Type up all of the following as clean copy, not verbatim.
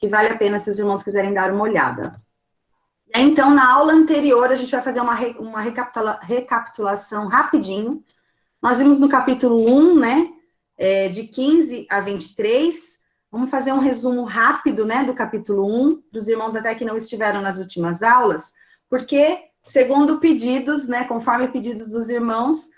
que vale a pena se os irmãos quiserem dar uma olhada. Então, na aula anterior, a gente vai fazer uma recapitulação rapidinho. Nós vimos no capítulo 1, né, de 15 a 23. Vamos fazer um resumo rápido, né, do capítulo 1, dos irmãos até que não estiveram nas últimas aulas, porque, segundo pedidos, né, conforme pedidos dos irmãos,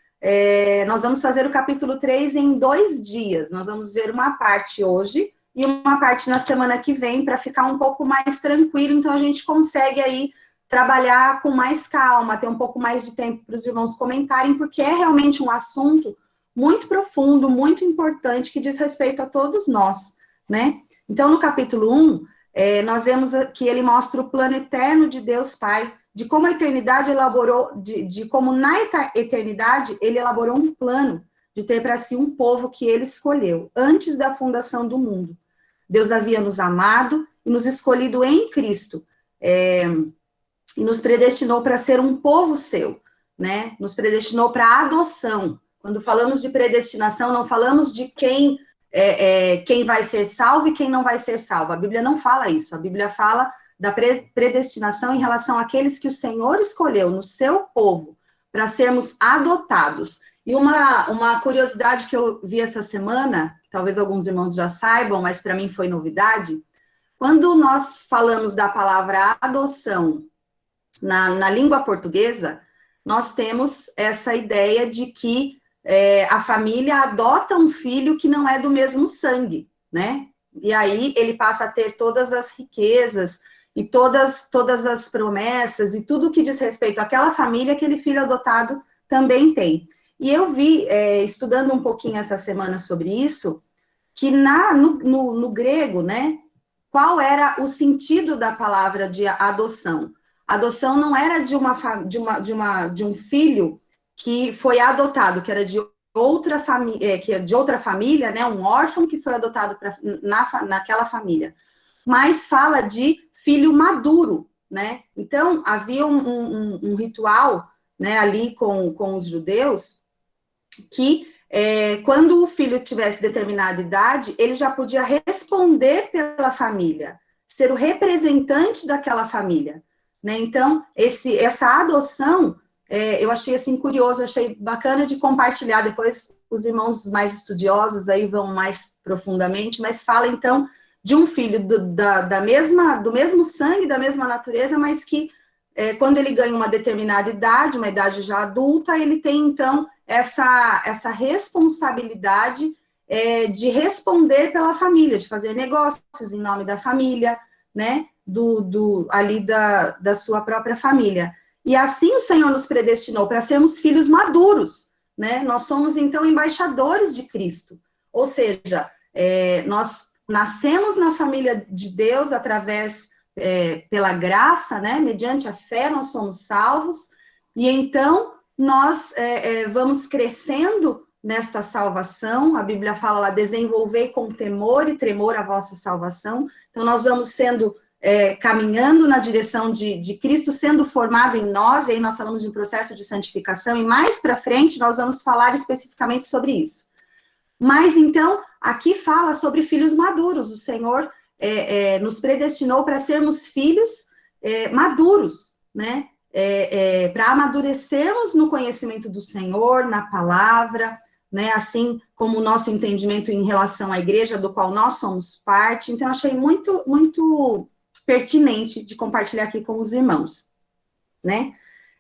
nós vamos fazer o capítulo 3 em 2 dias. Nós vamos ver uma parte hoje e uma parte na semana que vem, para ficar um pouco mais tranquilo, então a gente consegue aí trabalhar com mais calma, ter um pouco mais de tempo para os irmãos comentarem, porque é realmente um assunto muito profundo, muito importante, que diz respeito a todos nós, né? Então, no capítulo 1, nós vemos que ele mostra o plano eterno de Deus Pai, de como a eternidade elaborou, de como na eternidade ele elaborou um plano de ter para si um povo que ele escolheu, antes da fundação do mundo. Deus havia nos amado e nos escolhido em Cristo, e nos predestinou para ser um povo seu, né? Nos predestinou para a adoção. Quando falamos de predestinação, não falamos de quem vai ser salvo e quem não vai ser salvo. A Bíblia não fala isso. A Bíblia fala da predestinação em relação àqueles que o Senhor escolheu no seu povo para sermos adotados. E uma curiosidade que eu vi essa semana, talvez alguns irmãos já saibam, mas para mim foi novidade. Quando nós falamos da palavra adoção na língua portuguesa, nós temos essa ideia de que a família adota um filho que não é do mesmo sangue, né? E aí ele passa a ter todas as riquezas e todas as promessas e tudo que diz respeito àquela família, aquele filho adotado também tem. E eu vi, estudando um pouquinho essa semana sobre isso, que no grego, né, qual era o sentido da palavra de adoção? Adoção não era de um filho que foi adotado, que era de outra família, né, um órfão que foi adotado naquela família, mas fala de filho maduro, né? Então, havia um ritual, né, ali com os judeus, que quando o filho tivesse determinada idade, ele já podia responder pela família, ser o representante daquela família, né? Então, essa adoção, eu achei assim curioso, achei bacana de compartilhar. Depois os irmãos mais estudiosos aí vão mais profundamente, mas fala então de um filho do mesmo sangue, da mesma natureza, mas que quando ele ganha uma determinada idade, uma idade já adulta, ele tem então essa responsabilidade de responder pela família, de fazer negócios em nome da família, né, ali da sua própria família. E assim o Senhor nos predestinou para sermos filhos maduros, né? Nós somos então embaixadores de Cristo, ou seja, nós nascemos na família de Deus através pela graça, né? Mediante a fé nós somos salvos, e então nós vamos crescendo nesta salvação. A Bíblia fala lá, desenvolvei com temor e tremor a vossa salvação. Então nós vamos sendo, caminhando na direção de Cristo, sendo formado em nós, e aí nós falamos de um processo de santificação, e mais para frente nós vamos falar especificamente sobre isso. Mas então, aqui fala sobre filhos maduros. O Senhor nos predestinou para sermos filhos maduros, né? Para amadurecermos no conhecimento do Senhor, na palavra, né? Assim como o nosso entendimento em relação à igreja, do qual nós somos parte. Então, achei muito, muito pertinente de compartilhar aqui com os irmãos, né?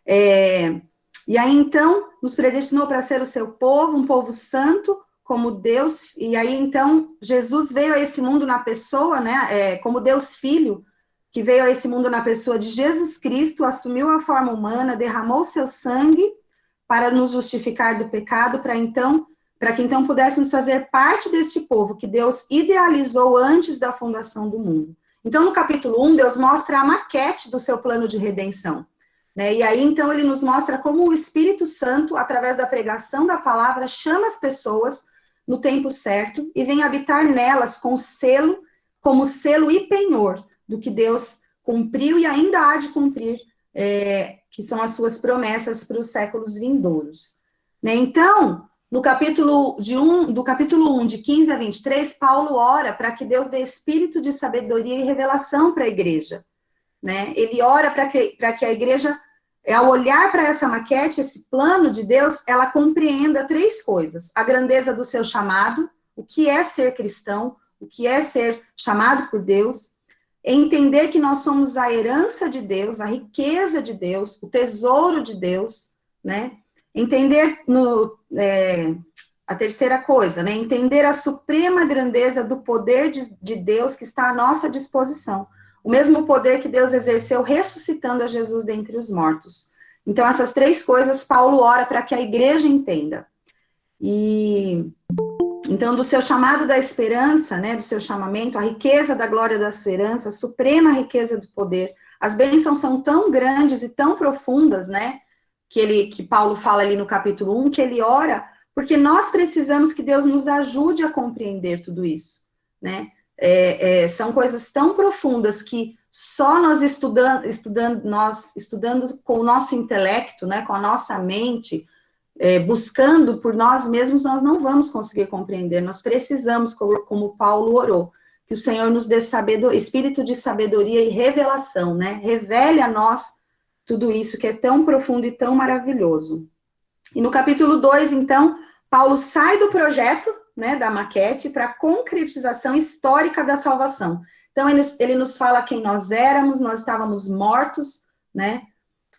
E aí, então, nos predestinou para ser o seu povo, um povo santo, como Deus, e aí, então, Jesus veio a esse mundo na pessoa, né, como Deus Filho, que veio a esse mundo na pessoa de Jesus Cristo, assumiu a forma humana, derramou seu sangue para nos justificar do pecado, para que então pudéssemos fazer parte deste povo que Deus idealizou antes da fundação do mundo. Então, no capítulo 1, Deus mostra a maquete do seu plano de redenção, né? E aí, então, ele nos mostra como o Espírito Santo, através da pregação da palavra, chama as pessoas no tempo certo e vem habitar nelas como selo e penhor do que Deus cumpriu e ainda há de cumprir, que são as suas promessas para os séculos vindouros, né? Então, Do capítulo 1, de 15 a 23, Paulo ora para que Deus dê espírito de sabedoria e revelação para a igreja, né? Ele ora para que a igreja, ao olhar para essa maquete, esse plano de Deus, ela compreenda três coisas: a grandeza do seu chamado, o que é ser cristão, o que é ser chamado por Deus, entender que nós somos a herança de Deus, a riqueza de Deus, o tesouro de Deus, né? Entender a terceira coisa, né? Entender a suprema grandeza do poder de Deus que está à nossa disposição. O mesmo poder que Deus exerceu ressuscitando a Jesus dentre os mortos. Então, essas três coisas, Paulo ora para que a igreja entenda. Então, do seu chamado da esperança, né, do seu chamamento, a riqueza da glória da sua herança, a suprema riqueza do poder. As bênçãos são tão grandes e tão profundas, né, que Paulo fala ali no capítulo 1, que ele ora, porque nós precisamos que Deus nos ajude a compreender tudo isso, né? São coisas tão profundas que só nós estudando com o nosso intelecto, né, com a nossa mente, buscando por nós mesmos, nós não vamos conseguir compreender. Nós precisamos, como Paulo orou, que o Senhor nos dê espírito de sabedoria e revelação, né? Revele a nós tudo isso que é tão profundo e tão maravilhoso. E no capítulo 2, então, Paulo sai do projeto, né, da maquete, para a concretização histórica da salvação. Então, ele nos fala quem nós éramos, nós estávamos mortos, né,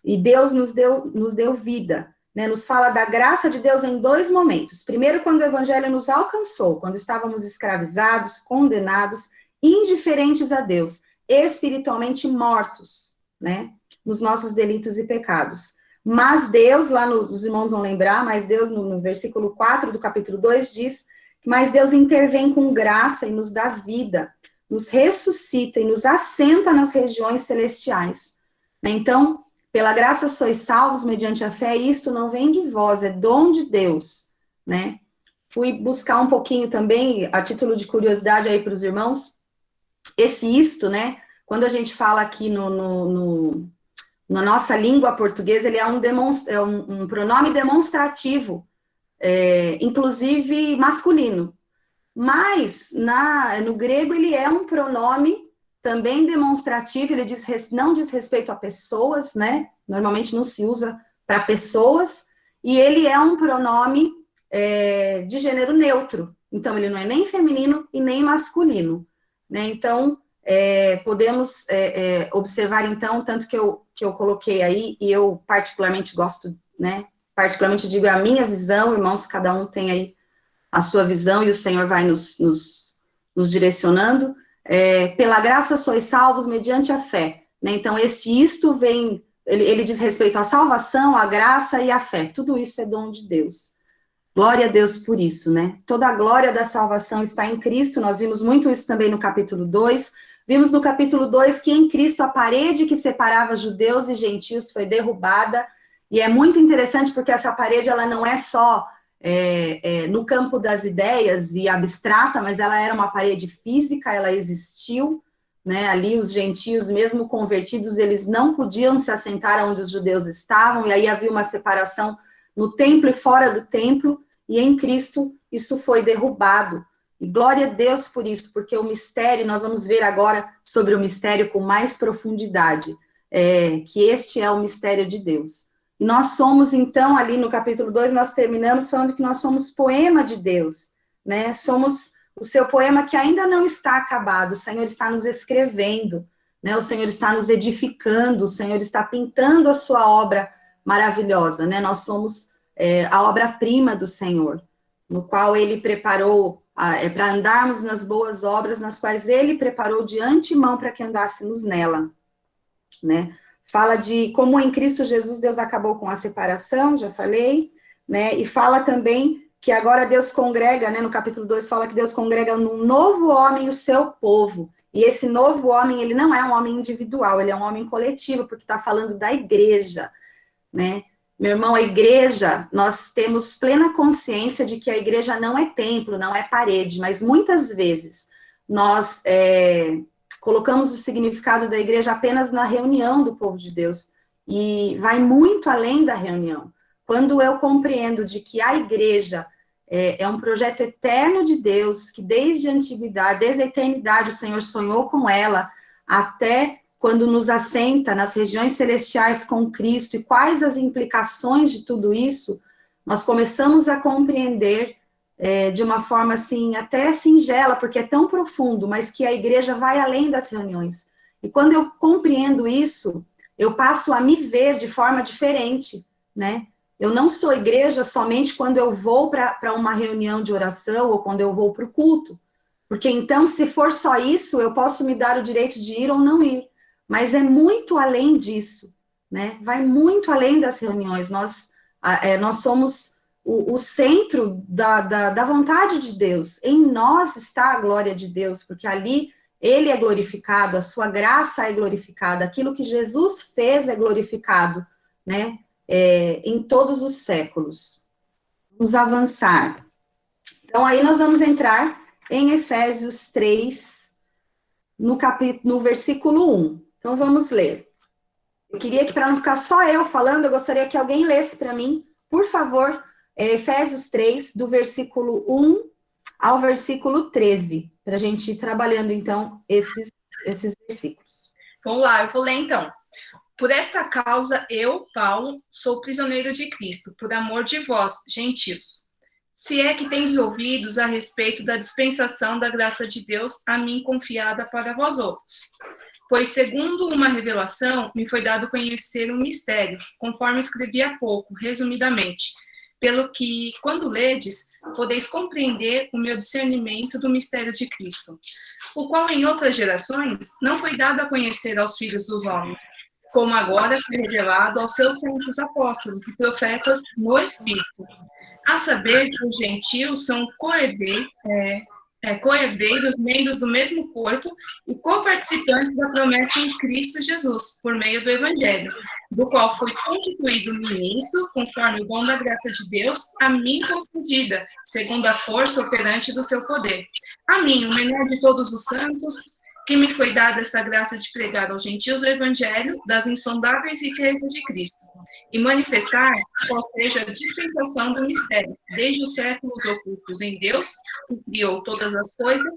e Deus nos deu vida, né, nos fala da graça de Deus em dois momentos. Primeiro, quando o evangelho nos alcançou, quando estávamos escravizados, condenados, indiferentes a Deus, espiritualmente mortos, né, nos nossos delitos e pecados. Mas Deus, os irmãos vão lembrar, mas Deus, no versículo 4 do capítulo 2, diz: mas Deus intervém com graça e nos dá vida, nos ressuscita e nos assenta nas regiões celestiais. Então, pela graça sois salvos mediante a fé, e isto não vem de vós, é dom de Deus, né? Fui buscar um pouquinho também, a título de curiosidade aí para os irmãos, isto, né? Quando a gente fala aqui na nossa língua portuguesa, ele é um pronome demonstrativo, inclusive masculino. Mas, no grego, ele é um pronome também demonstrativo, ele não diz respeito a pessoas, né? Normalmente não se usa para pessoas, e ele é um pronome de gênero neutro. Então, ele não é nem feminino e nem masculino, né? Então, podemos observar, então, tanto que eu coloquei aí, e eu particularmente gosto, né? Particularmente digo, é a minha visão, irmãos, cada um tem aí a sua visão, e o Senhor vai nos direcionando. Pela graça sois salvos mediante a fé, né? Então, isto vem, ele diz respeito à salvação, à graça e à fé. Tudo isso é dom de Deus. Glória a Deus por isso, né? Toda a glória da salvação está em Cristo. Nós vimos muito isso também no capítulo 2. Vimos no capítulo 2 que em Cristo a parede que separava judeus e gentios foi derrubada. E é muito interessante porque essa parede, ela não é só no campo das ideias e abstrata, mas ela era uma parede física, ela existiu, né? Ali os gentios, mesmo convertidos, eles não podiam se assentar onde os judeus estavam, e aí havia uma separação no templo e fora do templo, e em Cristo isso foi derrubado. E glória a Deus por isso, porque o mistério, nós vamos ver agora sobre o mistério com mais profundidade, que este é o mistério de Deus. E nós somos, então, ali no capítulo 2, nós terminamos falando que nós somos poema de Deus, né? Somos o seu poema que ainda não está acabado, o Senhor está nos escrevendo, né? O Senhor está nos edificando, o Senhor está pintando a sua obra maravilhosa, né? Nós somos a obra-prima do Senhor, no qual Ele preparou para andarmos nas boas obras, nas quais Ele preparou de antemão para que andássemos nela, né? Fala de como em Cristo Jesus Deus acabou com a separação, já falei, né? E fala também que agora Deus congrega, né? No capítulo 2 fala que Deus congrega num novo homem o seu povo. E esse novo homem, ele não é um homem individual, ele é um homem coletivo, porque está falando da igreja, né? Meu irmão, a igreja, nós temos plena consciência de que a igreja não é templo, não é parede, mas muitas vezes nós colocamos o significado da igreja apenas na reunião do povo de Deus, e vai muito além da reunião. Quando eu compreendo de que a igreja é um projeto eterno de Deus, que desde a antiguidade, desde a eternidade, o Senhor sonhou com ela, até quando nos assenta nas regiões celestiais com Cristo, e quais as implicações de tudo isso, nós começamos a compreender de uma forma, assim, até singela, porque é tão profundo, mas que a igreja vai além das reuniões. E quando eu compreendo isso, eu passo a me ver de forma diferente, né? Eu não sou igreja somente quando eu vou para uma reunião de oração ou quando eu vou para o culto. Porque então, se for só isso, eu posso me dar o direito de ir ou não ir. Mas é muito além disso, né? Vai muito além das reuniões. Nós somos o centro da vontade de Deus. Em nós está a glória de Deus, porque ali ele é glorificado, a sua graça é glorificada, aquilo que Jesus fez é glorificado, né? Em todos os séculos. Vamos avançar. Então, aí nós vamos entrar em Efésios 3, no versículo 1. Então, vamos ler. Eu queria que, para não ficar só eu falando, eu gostaria que alguém lesse para mim, por favor, Efésios 3, do versículo 1 ao versículo 13, para a gente ir trabalhando, então, esses versículos. Vamos lá, eu vou ler, então. Por esta causa, eu, Paulo, sou prisioneiro de Cristo, por amor de vós, gentios. Se é que tendes ouvidos a respeito da dispensação da graça de Deus a mim confiada para vós outros. Pois, segundo uma revelação, me foi dado conhecer um mistério, conforme escrevi há pouco, resumidamente, pelo que, quando ledes, podeis compreender o meu discernimento do mistério de Cristo, o qual em outras gerações não foi dado a conhecer aos filhos dos homens, como agora foi revelado aos seus santos apóstolos e profetas no Espírito, a saber que os gentios são co-herdeiros, membros do mesmo corpo e coparticipantes da promessa em Cristo Jesus, por meio do Evangelho, do qual fui constituído ministro, conforme o dom da graça de Deus, a mim concedida, segundo a força operante do seu poder. A mim, o menor de todos os santos, que me foi dada essa graça de pregar aos gentios o Evangelho das insondáveis riquezas de Cristo, e manifestar qual seja a dispensação do mistério, desde os séculos ocultos em Deus, que criou todas as coisas,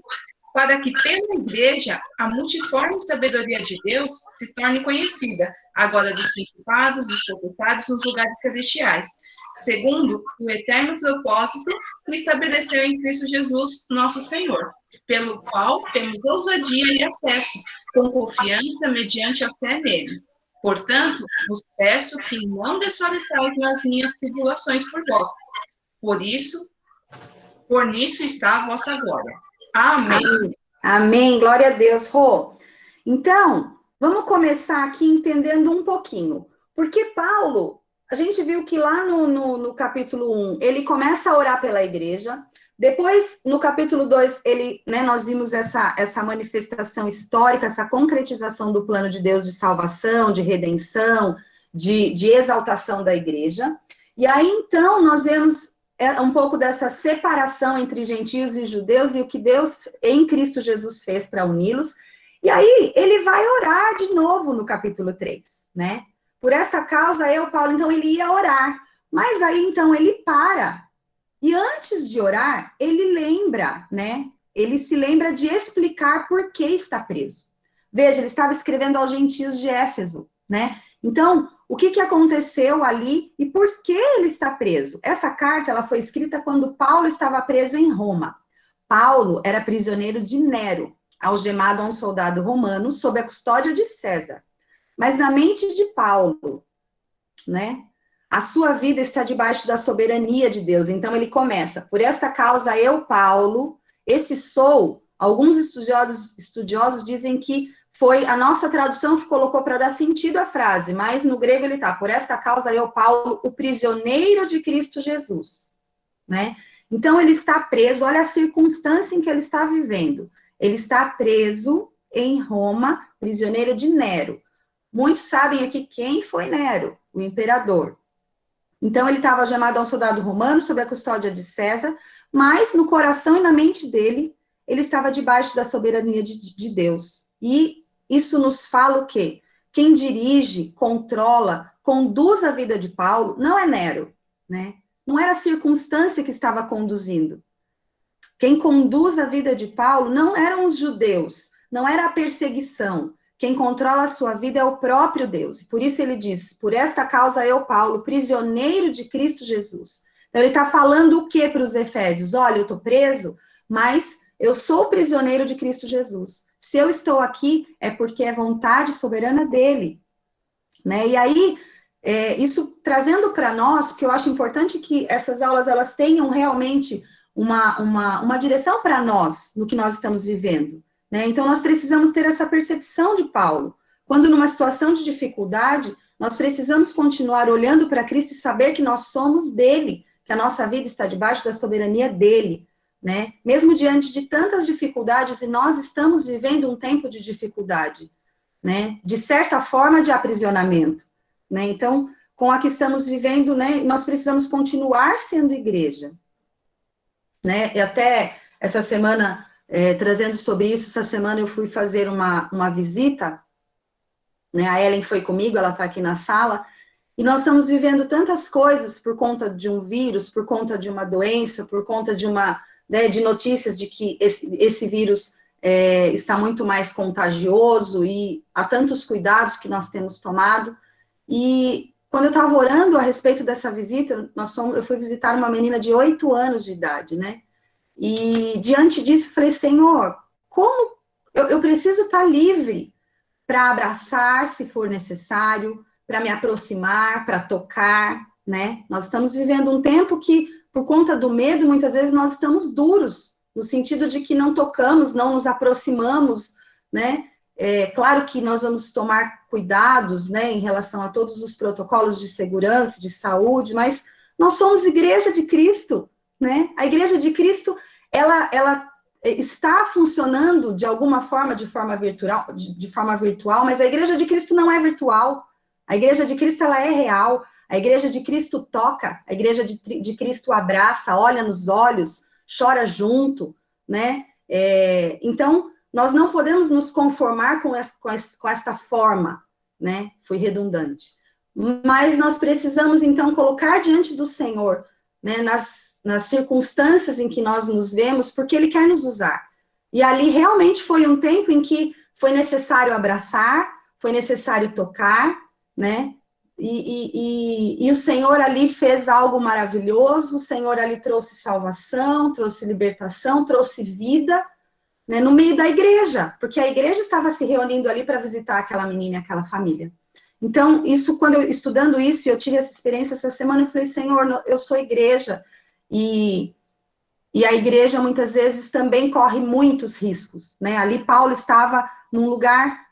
para que pela igreja a multiforme sabedoria de Deus se torne conhecida, agora dos principados, dos potestades nos lugares celestiais, segundo o eterno propósito que estabeleceu em Cristo Jesus, nosso Senhor, pelo qual temos ousadia e acesso, com confiança, mediante a fé nele. Portanto, vos peço que não desfaleçais nas minhas tribulações por vós. Por nisso está a vossa glória. Amém. Amém. Glória a Deus, Rô. Então, vamos começar aqui entendendo um pouquinho. Porque Paulo, a gente viu que lá no capítulo 1, ele começa a orar pela igreja. Depois, no capítulo 2, nós vimos essa manifestação histórica, essa concretização do plano de Deus de salvação, de redenção, de exaltação da igreja. E aí, então, nós vemos um pouco dessa separação entre gentios e judeus e o que Deus, em Cristo Jesus, fez para uni-los. E aí, ele vai orar de novo no capítulo 3, né? Por essa causa, Paulo, então, ele ia orar. Mas aí, então, ele para. E antes de orar, ele lembra, né? Ele se lembra de explicar por que está preso. Veja, ele estava escrevendo aos gentios de Éfeso, né? Então, o que aconteceu ali e por que ele está preso? Essa carta, ela foi escrita quando Paulo estava preso em Roma. Paulo era prisioneiro de Nero, algemado a um soldado romano sob a custódia de César. Mas na mente de Paulo, né? A sua vida está debaixo da soberania de Deus. Então, ele começa, por esta causa, eu, Paulo, esse sou, alguns estudiosos dizem que foi a nossa tradução que colocou para dar sentido à frase, mas no grego ele está, por esta causa, eu, Paulo, o prisioneiro de Cristo Jesus, né? Então, ele está preso, olha a circunstância em que ele está vivendo. Ele está preso em Roma, prisioneiro de Nero. Muitos sabem aqui quem foi Nero, o imperador. Então, ele estava algemado a um soldado romano, sob a custódia de César, mas no coração e na mente dele, ele estava debaixo da soberania de Deus. E isso nos fala o quê? Quem dirige, controla, conduz a vida de Paulo não é Nero, né? não era a circunstância que estava conduzindo. Quem conduz a vida de Paulo não eram os judeus, não era a perseguição. Quem controla a sua vida é o próprio Deus. Por isso ele diz, por esta causa eu, Paulo, prisioneiro de Cristo Jesus. Então ele está falando o que para os efésios? Olha, eu estou preso, mas eu sou prisioneiro de Cristo Jesus. Se eu estou aqui, é porque é vontade soberana dele. Né? E aí, isso trazendo para nós, que eu acho importante que essas aulas elas tenham realmente uma direção para nós, no que nós estamos vivendo. Né? Então, nós precisamos ter essa percepção de Paulo. Quando numa situação de dificuldade, nós precisamos continuar olhando para Cristo e saber que nós somos dele, que a nossa vida está debaixo da soberania dele. Né? Mesmo diante de tantas dificuldades, e nós estamos vivendo um tempo de dificuldade, né? De certa forma de aprisionamento. Né? Então, com a que estamos vivendo, né, nós precisamos continuar sendo igreja. Né? E até essa semana, trazendo sobre isso, essa semana eu fui fazer uma visita, né? A Ellen foi comigo, ela está aqui na sala, e nós estamos vivendo tantas coisas por conta de um vírus, por conta de uma doença, por conta de de notícias de que esse vírus está muito mais contagioso e há tantos cuidados que nós temos tomado. E quando eu estava orando a respeito dessa visita, eu fui visitar uma menina de 8 anos de idade, né? E diante disso, eu falei, Senhor, como eu preciso estar livre para abraçar, se for necessário, para me aproximar, para tocar, né? Nós estamos vivendo um tempo que, por conta do medo, muitas vezes nós estamos duros, no sentido de que não tocamos, não nos aproximamos, né? Claro que nós vamos tomar cuidados, né, em relação a todos os protocolos de segurança, de saúde, mas nós somos igreja de Cristo, né? A igreja de Cristo, ela está funcionando de alguma forma, de forma virtual, mas a igreja de Cristo não é virtual. A igreja de Cristo, ela é real. A igreja de Cristo toca, a igreja de Cristo abraça, olha nos olhos, chora junto, né? Então, nós não podemos nos conformar com esta forma, né? Fui redundante. Mas nós precisamos, então, colocar diante do Senhor, né? Nas circunstâncias em que nós nos vemos, porque Ele quer nos usar. E ali realmente foi um tempo em que foi necessário abraçar, foi necessário tocar, né? E o Senhor ali fez algo maravilhoso, o Senhor ali trouxe salvação, trouxe libertação, trouxe vida, né, no meio da igreja, porque a igreja estava se reunindo ali para visitar aquela menina e aquela família. Então, estudando isso, eu tive essa experiência essa semana, eu falei, Senhor, eu sou igreja, e a igreja muitas vezes também corre muitos riscos, né? Ali Paulo estava num lugar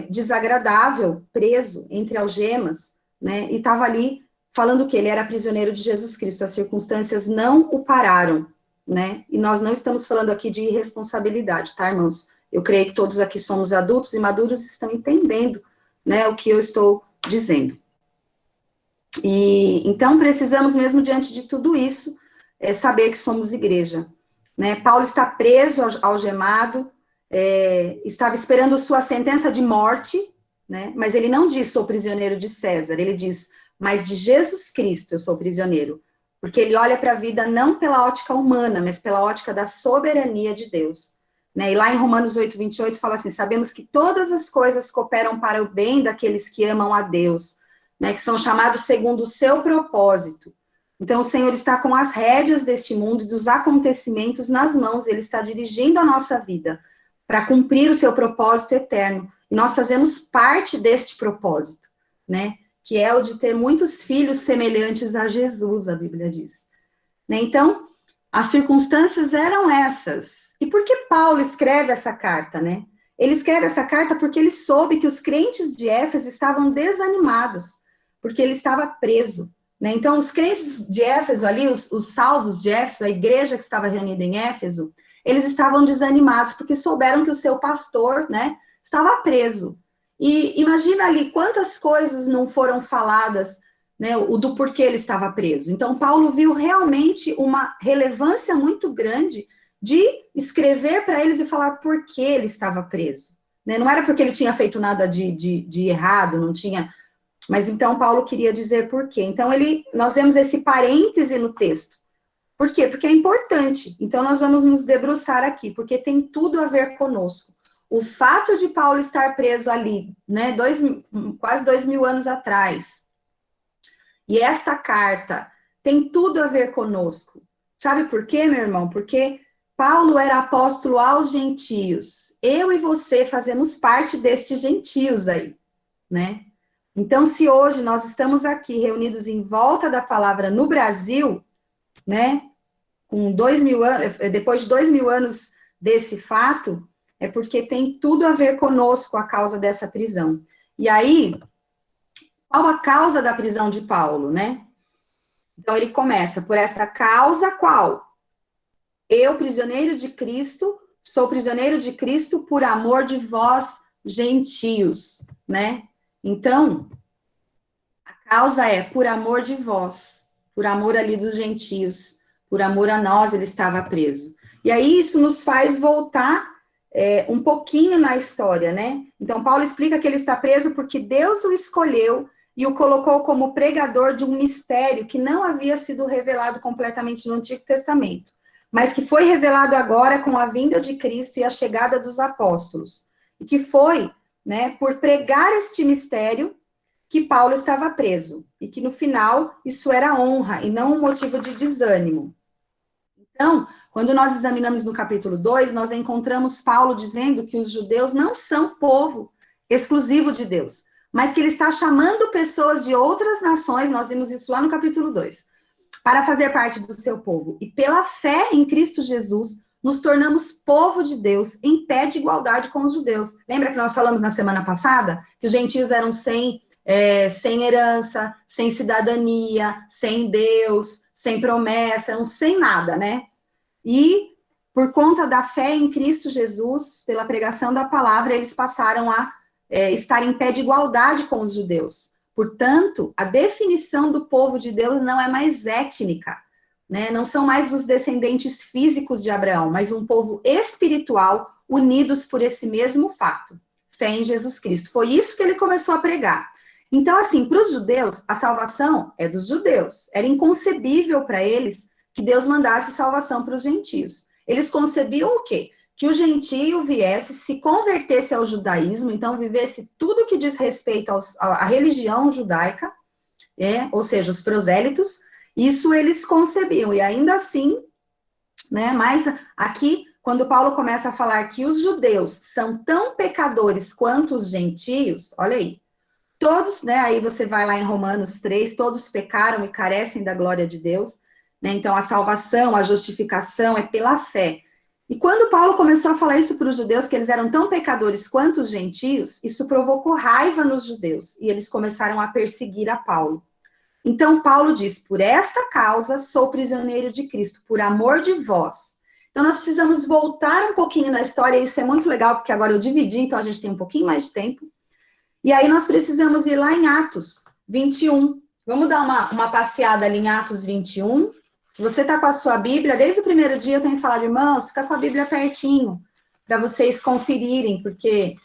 desagradável, preso entre algemas, né? E estava ali falando que ele era prisioneiro de Jesus Cristo, as circunstâncias não o pararam, né? E nós não estamos falando aqui de irresponsabilidade, tá, irmãos? Eu creio que todos aqui somos adultos e maduros e estão entendendo, né, o que eu estou dizendo. E então precisamos mesmo diante de tudo isso saber que somos igreja, né? Paulo está preso, algemado, estava esperando sua sentença de morte, né? Mas ele não diz, sou prisioneiro de César, ele diz, mas de Jesus Cristo eu sou prisioneiro, porque ele olha para a vida não pela ótica humana, mas pela ótica da soberania de Deus, né? E lá em Romanos 8:28 fala assim, sabemos que todas as coisas cooperam para o bem daqueles que amam a Deus, né? Que são chamados segundo o seu propósito. Então, o Senhor está com as rédeas deste mundo e dos acontecimentos nas mãos, Ele está dirigindo a nossa vida para cumprir o seu propósito eterno. E nós fazemos parte deste propósito, né? Que é o de ter muitos filhos semelhantes a Jesus, a Bíblia diz. Né? Então, as circunstâncias eram essas. E por que Paulo escreve essa carta, né? Ele escreve essa carta porque ele soube que os crentes de Éfeso estavam desanimados, porque ele estava preso. Né? Então, os crentes de Éfeso ali, os salvos de Éfeso, a igreja que estava reunida em Éfeso, eles estavam desanimados, porque souberam que o seu pastor, né, estava preso. E imagina ali quantas coisas não foram faladas, né, do porquê ele estava preso. Então, Paulo viu realmente uma relevância muito grande de escrever para eles e falar por que ele estava preso. Né? Não era porque ele tinha feito nada de errado, não tinha Mas então Paulo queria dizer por quê. Então nós vemos esse parêntese no texto. Por quê? Porque é importante. Então nós vamos nos debruçar aqui, porque tem tudo a ver conosco. O fato de Paulo estar preso ali, né, quase 2000 anos atrás, e esta carta tem tudo a ver conosco. Sabe por quê, meu irmão? Porque Paulo era apóstolo aos gentios. Eu e você fazemos parte destes gentios aí, né? Então, se hoje nós estamos aqui reunidos em volta da palavra no Brasil, né, com 2000 anos, depois de 2000 anos desse fato, é porque tem tudo a ver conosco a causa dessa prisão. E aí, qual a causa da prisão de Paulo, né? Então, ele começa por essa causa qual? Eu, prisioneiro de Cristo, sou prisioneiro de Cristo por amor de vós, gentios, né? Então, a causa é por amor de vós, por amor ali dos gentios, por amor a nós ele estava preso. E aí isso nos faz voltar um pouquinho na história, né? Então, Paulo explica que ele está preso porque Deus o escolheu e o colocou como pregador de um mistério que não havia sido revelado completamente no Antigo Testamento, mas que foi revelado agora com a vinda de Cristo e a chegada dos apóstolos. E que foi, né, por pregar este mistério que Paulo estava preso. E que no final isso era honra e não um motivo de desânimo. Então, quando nós examinamos no capítulo 2, nós encontramos Paulo dizendo que os judeus não são povo exclusivo de Deus, mas que ele está chamando pessoas de outras nações, nós vimos isso lá no capítulo 2, para fazer parte do seu povo. E pela fé em Cristo Jesus, nos tornamos povo de Deus, em pé de igualdade com os judeus. Lembra que nós falamos na semana passada que os gentios eram sem herança, sem cidadania, sem Deus, sem promessa, eram sem nada, né? E, por conta da fé em Cristo Jesus, pela pregação da palavra, eles passaram a estar em pé de igualdade com os judeus. Portanto, a definição do povo de Deus não é mais étnica, né? Não são mais os descendentes físicos de Abraão, mas um povo espiritual unidos por esse mesmo fato, fé em Jesus Cristo. Foi isso que ele começou a pregar. Então, assim, para os judeus, a salvação é dos judeus. Era inconcebível para eles que Deus mandasse salvação para os gentios. Eles concebiam o quê? Que o gentio viesse, se convertesse ao judaísmo, então vivesse tudo que diz respeito à religião judaica, ou seja, os prosélitos, isso eles concebiam. E ainda assim, né, mas aqui, quando Paulo começa a falar que os judeus são tão pecadores quanto os gentios, olha aí, todos, né, aí você vai lá em Romanos 3, todos pecaram e carecem da glória de Deus, né, então a salvação, a justificação é pela fé. E quando Paulo começou a falar isso para os judeus, que eles eram tão pecadores quanto os gentios, isso provocou raiva nos judeus, e eles começaram a perseguir a Paulo. Então Paulo diz, por esta causa sou prisioneiro de Cristo, por amor de vós. Então nós precisamos voltar um pouquinho na história, e isso é muito legal, porque agora eu dividi, então a gente tem um pouquinho mais de tempo. E aí nós precisamos ir lá em Atos 21. Vamos dar uma passeada ali em Atos 21. Se você está com a sua Bíblia, desde o primeiro dia eu tenho falado, irmãos, fica com a Bíblia pertinho, para vocês conferirem, porque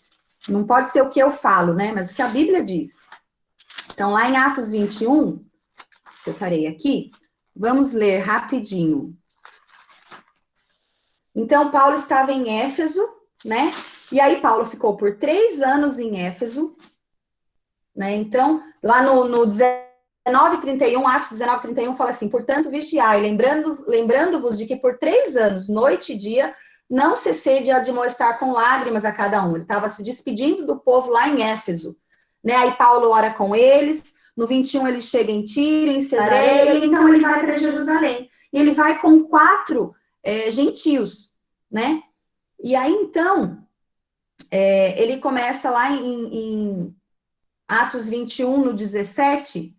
não pode ser o que eu falo, né? Mas o que a Bíblia diz. Então, lá em Atos 21, separei aqui, vamos ler rapidinho. Então, Paulo estava em Éfeso, né? E aí Paulo ficou por 3 anos em Éfeso, né? Então, lá no 19:31, Atos 19:31 fala assim, portanto, vigiai, lembrando-vos de que por 3 anos, noite e dia, não cessei de admoestar com lágrimas a cada um. Ele estava se despedindo do povo lá em Éfeso, né? Aí Paulo ora com eles, no 21 ele chega em Tiro, em Cesareia, e então ele vai para Jerusalém. E ele vai com 4 gentios, né? E aí, então, ele começa lá em Atos 21, no 17,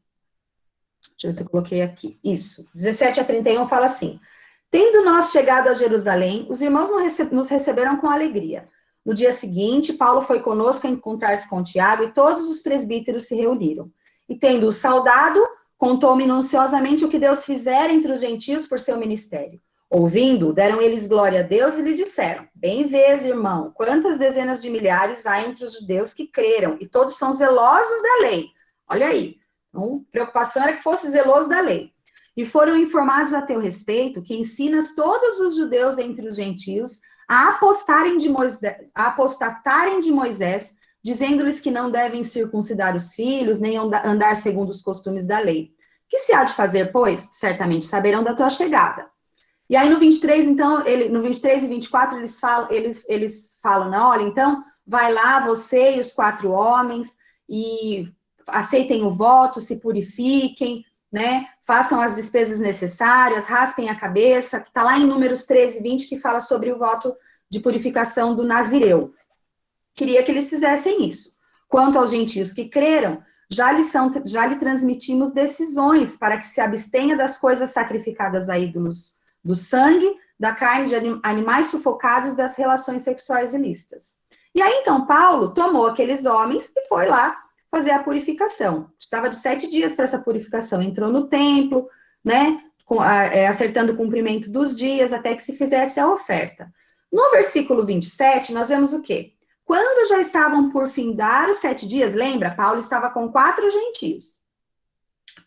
deixa eu ver se eu coloquei aqui, isso, 17-31 fala assim, tendo nós chegado a Jerusalém, os irmãos nos receberam com alegria. No dia seguinte, Paulo foi conosco a encontrar-se com Tiago, e todos os presbíteros se reuniram. E tendo-o saudado, contou minuciosamente o que Deus fizera entre os gentios por seu ministério. Ouvindo, deram eles glória a Deus e lhe disseram, bem vês, irmão, quantas dezenas de milhares há entre os judeus que creram, e todos são zelosos da lei. Olha aí. Então, preocupação era que fosse zeloso da lei. E foram informados a teu respeito que ensinas todos os judeus entre os gentios a apostatarem de Moisés, dizendo-lhes que não devem circuncidar os filhos, nem andar segundo os costumes da lei. Que se há de fazer, pois? Certamente saberão da tua chegada. E aí no 23, então, no 23 e 24, eles falam, não, olha, então, vai lá, você e os 4 homens, e aceitem o voto, se purifiquem, né, façam as despesas necessárias, raspem a cabeça, que está lá em Números 13 e 20, que fala sobre o voto de purificação do Nazireu. Queria que eles fizessem isso. Quanto aos gentios que creram, já lhe transmitimos decisões para que se abstenha das coisas sacrificadas a ídolos, do sangue, da carne de animais sufocados, das relações sexuais ilícitas. E aí, então, Paulo tomou aqueles homens e foi lá fazer a purificação. Precisava de 7 dias para essa purificação. Entrou no templo, né, acertando o cumprimento dos dias, até que se fizesse a oferta. No versículo 27, nós vemos o quê? Quando já estavam por findar os 7 dias, lembra? Paulo estava com 4 gentios.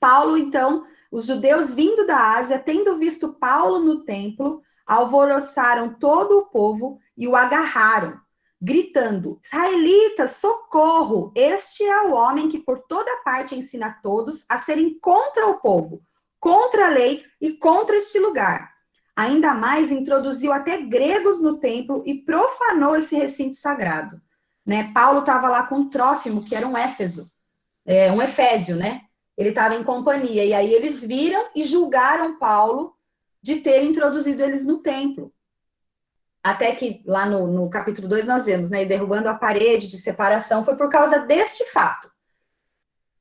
Paulo, então, os judeus vindo da Ásia, tendo visto Paulo no templo, alvoroçaram todo o povo e o agarraram, gritando: israelitas, socorro! Este é o homem que por toda parte ensina a todos a serem contra o povo, contra a lei e contra este lugar. Ainda mais introduziu até gregos no templo e profanou esse recinto sagrado. Né? Paulo estava lá com Trófimo, que era um efésio, né? Ele estava em companhia, e aí eles viram e julgaram Paulo de ter introduzido eles no templo. Até que lá no capítulo 2 nós vemos, né? Derrubando a parede de separação, foi por causa deste fato.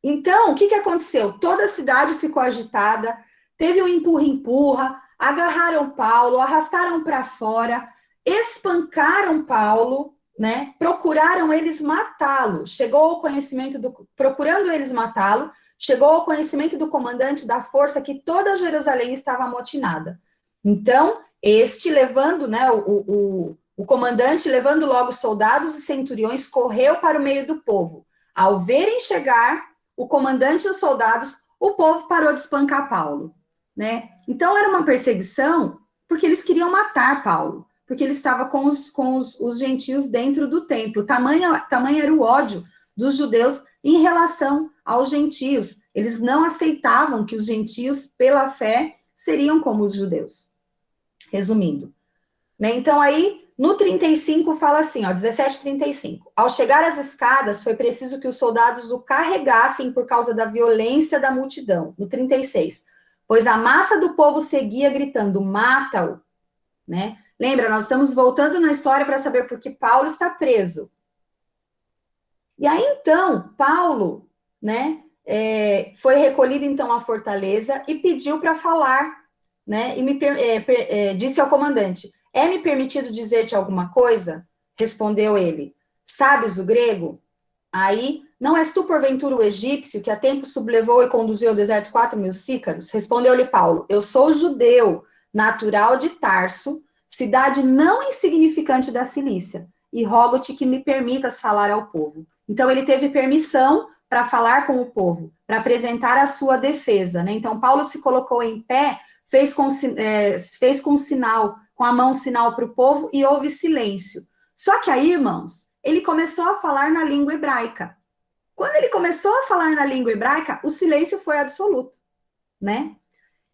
Então, o que aconteceu? Toda a cidade ficou agitada, teve um empurra-empurra, agarraram Paulo, arrastaram para fora, espancaram Paulo, né? Procuraram eles matá-lo. Procurando eles matá-lo, chegou ao conhecimento do comandante da força que toda Jerusalém estava amotinada. Então, levando, né, o comandante, levando logo soldados e centuriões, correu para o meio do povo. Ao verem chegar o comandante e os soldados, o povo parou de espancar Paulo, né? Então, era uma perseguição porque eles queriam matar Paulo, porque ele estava com os gentios dentro do templo. Tamanho era o ódio dos judeus em relação aos gentios. Eles não aceitavam que os gentios, pela fé, seriam como os judeus. Resumindo. Né? Então, aí, no 35, fala assim, 17:35. Ao chegar às escadas, foi preciso que os soldados o carregassem por causa da violência da multidão. No 36. Pois a massa do povo seguia gritando, mata-o. Né? Lembra, nós estamos voltando na história para saber por que Paulo está preso. E aí, então, Paulo, né, foi recolhido, então, à fortaleza e pediu para falar, né, e disse ao comandante, é-me permitido dizer-te alguma coisa? Respondeu ele, sabes o grego? Aí, não és tu, porventura, o egípcio, que a tempo sublevou e conduziu ao deserto 4.000 sícaros? Respondeu-lhe Paulo, eu sou judeu, natural de Tarso, cidade não insignificante da Cilícia, e rogo-te que me permitas falar ao povo. Então, ele teve permissão para falar com o povo, para apresentar a sua defesa, né? Então, Paulo se colocou em pé, fez com sinal, com a mão sinal para o povo e houve silêncio. Só que aí, irmãos, ele começou a falar na língua hebraica. Quando ele começou a falar na língua hebraica, o silêncio foi absoluto, né?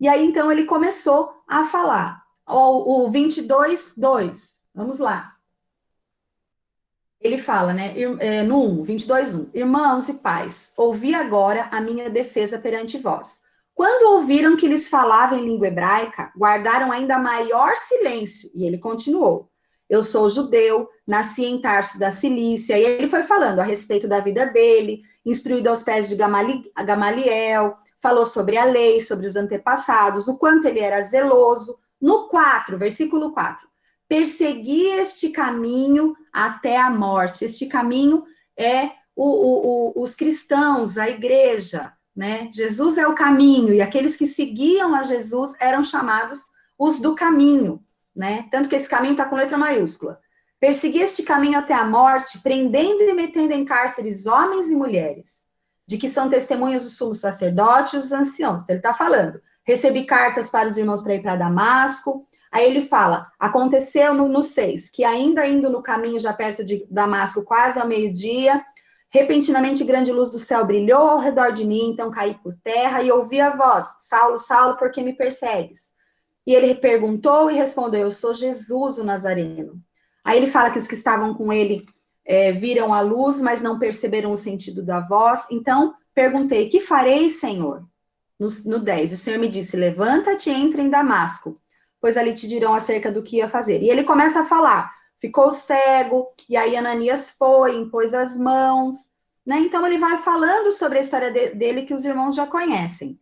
E aí, então, ele começou a falar. O 22:2, vamos lá. Ele fala, né, no 22:1, irmãos e pais, ouvi agora a minha defesa perante vós. Quando ouviram que lhes falava em língua hebraica, guardaram ainda maior silêncio, e ele continuou. Eu sou judeu, nasci em Tarso da Cilícia, e ele foi falando a respeito da vida dele, instruído aos pés de Gamaliel, falou sobre a lei, sobre os antepassados, o quanto ele era zeloso. No 4, versículo 4, persegui este caminho até a morte. Este caminho é os cristãos, a igreja, né? Jesus é o caminho, e aqueles que seguiam a Jesus eram chamados os do caminho, né? Tanto que esse caminho está com letra maiúscula. Persegui este caminho até a morte, prendendo e metendo em cárceres homens e mulheres, de que são testemunhas os sumos sacerdotes e os anciãos. Então, ele está falando, recebi cartas para os irmãos para ir para Damasco. Aí ele fala, aconteceu no 6, que ainda indo no caminho já perto de Damasco, quase ao meio-dia, repentinamente grande luz do céu brilhou ao redor de mim, então caí por terra e ouvi a voz, Saulo, Saulo, por que me persegues? E ele perguntou e respondeu, eu sou Jesus, o Nazareno. Aí ele fala que os que estavam com ele viram a luz, mas não perceberam o sentido da voz. Então, perguntei, que farei, Senhor? No 10, o Senhor me disse, levanta-te e entra em Damasco, pois ali te dirão acerca do que ia fazer. E ele começa a falar, ficou cego, e aí Ananias foi, impôs as mãos, né? Então, ele vai falando sobre a história dele que os irmãos já conhecem.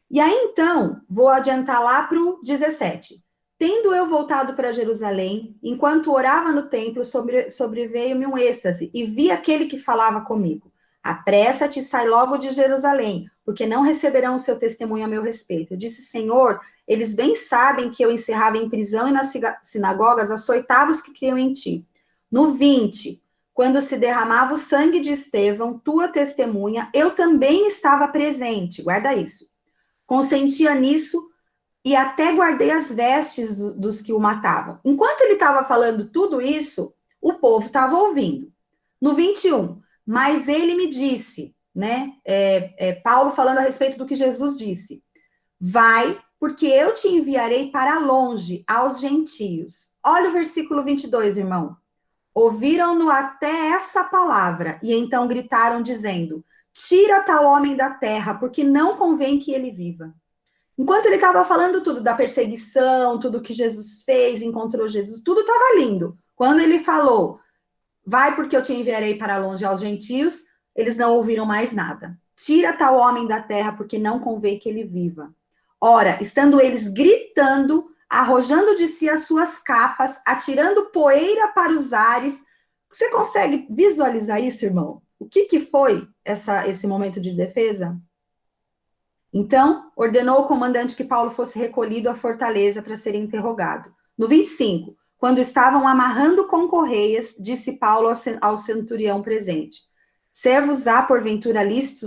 E aí, então, vou adiantar lá para o 17. Tendo eu voltado para Jerusalém, enquanto orava no templo, sobreveio-me um êxtase, e vi aquele que falava comigo. Apressa-te e sai logo de Jerusalém, porque não receberão o seu testemunho a meu respeito. Eu disse, Senhor, eles bem sabem que eu encerrava em prisão e nas sinagogas açoitava os que criam em ti. No 20, quando se derramava o sangue de Estevão, tua testemunha, eu também estava presente. Guarda isso. Consentia nisso e até guardei as vestes dos que o matavam. Enquanto ele estava falando tudo isso, o povo estava ouvindo. No 21, mas ele me disse, né? Paulo falando a respeito do que Jesus disse. Vai, porque eu te enviarei para longe, aos gentios. Olha o versículo 22, irmão. Ouviram-no até essa palavra, e então gritaram, dizendo, tira tal homem da terra, porque não convém que ele viva. Enquanto ele estava falando tudo da perseguição, tudo que Jesus fez, encontrou Jesus, tudo estava lindo. Quando ele falou, vai porque eu te enviarei para longe aos gentios, eles não ouviram mais nada. Tira tal homem da terra, porque não convém que ele viva. Ora, estando eles gritando, arrojando de si as suas capas, atirando poeira para os ares. Você consegue visualizar isso, irmão? O que foi esse momento de defesa? Então, ordenou o comandante que Paulo fosse recolhido à fortaleza para ser interrogado. No 25, quando estavam amarrando com correias, disse Paulo ao centurião presente, servos há, porventura, lícito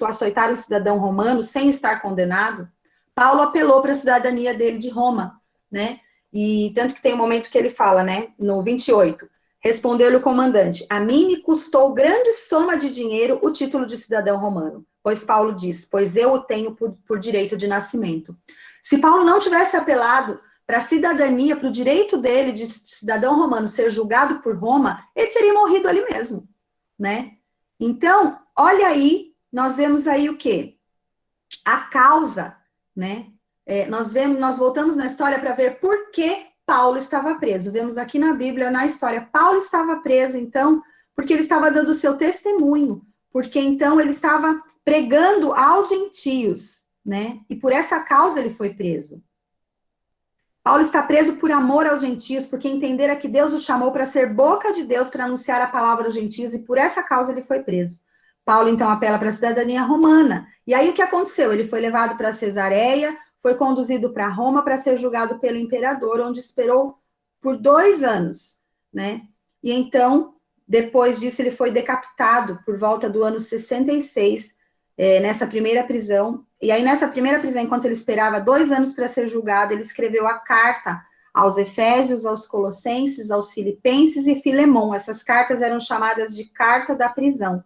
açoitar um cidadão romano sem estar condenado? Paulo apelou para a cidadania dele de Roma, né? E tanto que tem um momento que ele fala, né? No 28, respondeu-lhe o comandante, a mim me custou grande soma de dinheiro o título de cidadão romano. Pois Paulo diz, pois eu o tenho por direito de nascimento. Se Paulo não tivesse apelado para a cidadania, para o direito dele de cidadão romano ser julgado por Roma, ele teria morrido ali mesmo, né? Então, olha aí, nós vemos aí o quê? A causa, né? Nós voltamos na história para ver por que Paulo estava preso. Vemos aqui na Bíblia, na história, Paulo estava preso, então, porque ele estava dando o seu testemunho, porque então ele estava pregando aos gentios, né? E por essa causa ele foi preso. Paulo está preso por amor aos gentios, porque entendera que Deus o chamou para ser boca de Deus para anunciar a palavra aos gentios, e por essa causa ele foi preso. Paulo, então, apela para a cidadania romana. E aí o que aconteceu? Ele foi levado para Cesareia, foi conduzido para Roma para ser julgado pelo imperador, onde esperou por 2 anos, né? E então, depois disso, ele foi decapitado por volta do ano 66, nessa primeira prisão. E aí, nessa primeira prisão, enquanto ele esperava 2 anos para ser julgado, ele escreveu a carta aos Efésios, aos Colossenses, aos Filipenses e Filemon. Essas cartas eram chamadas de carta da prisão,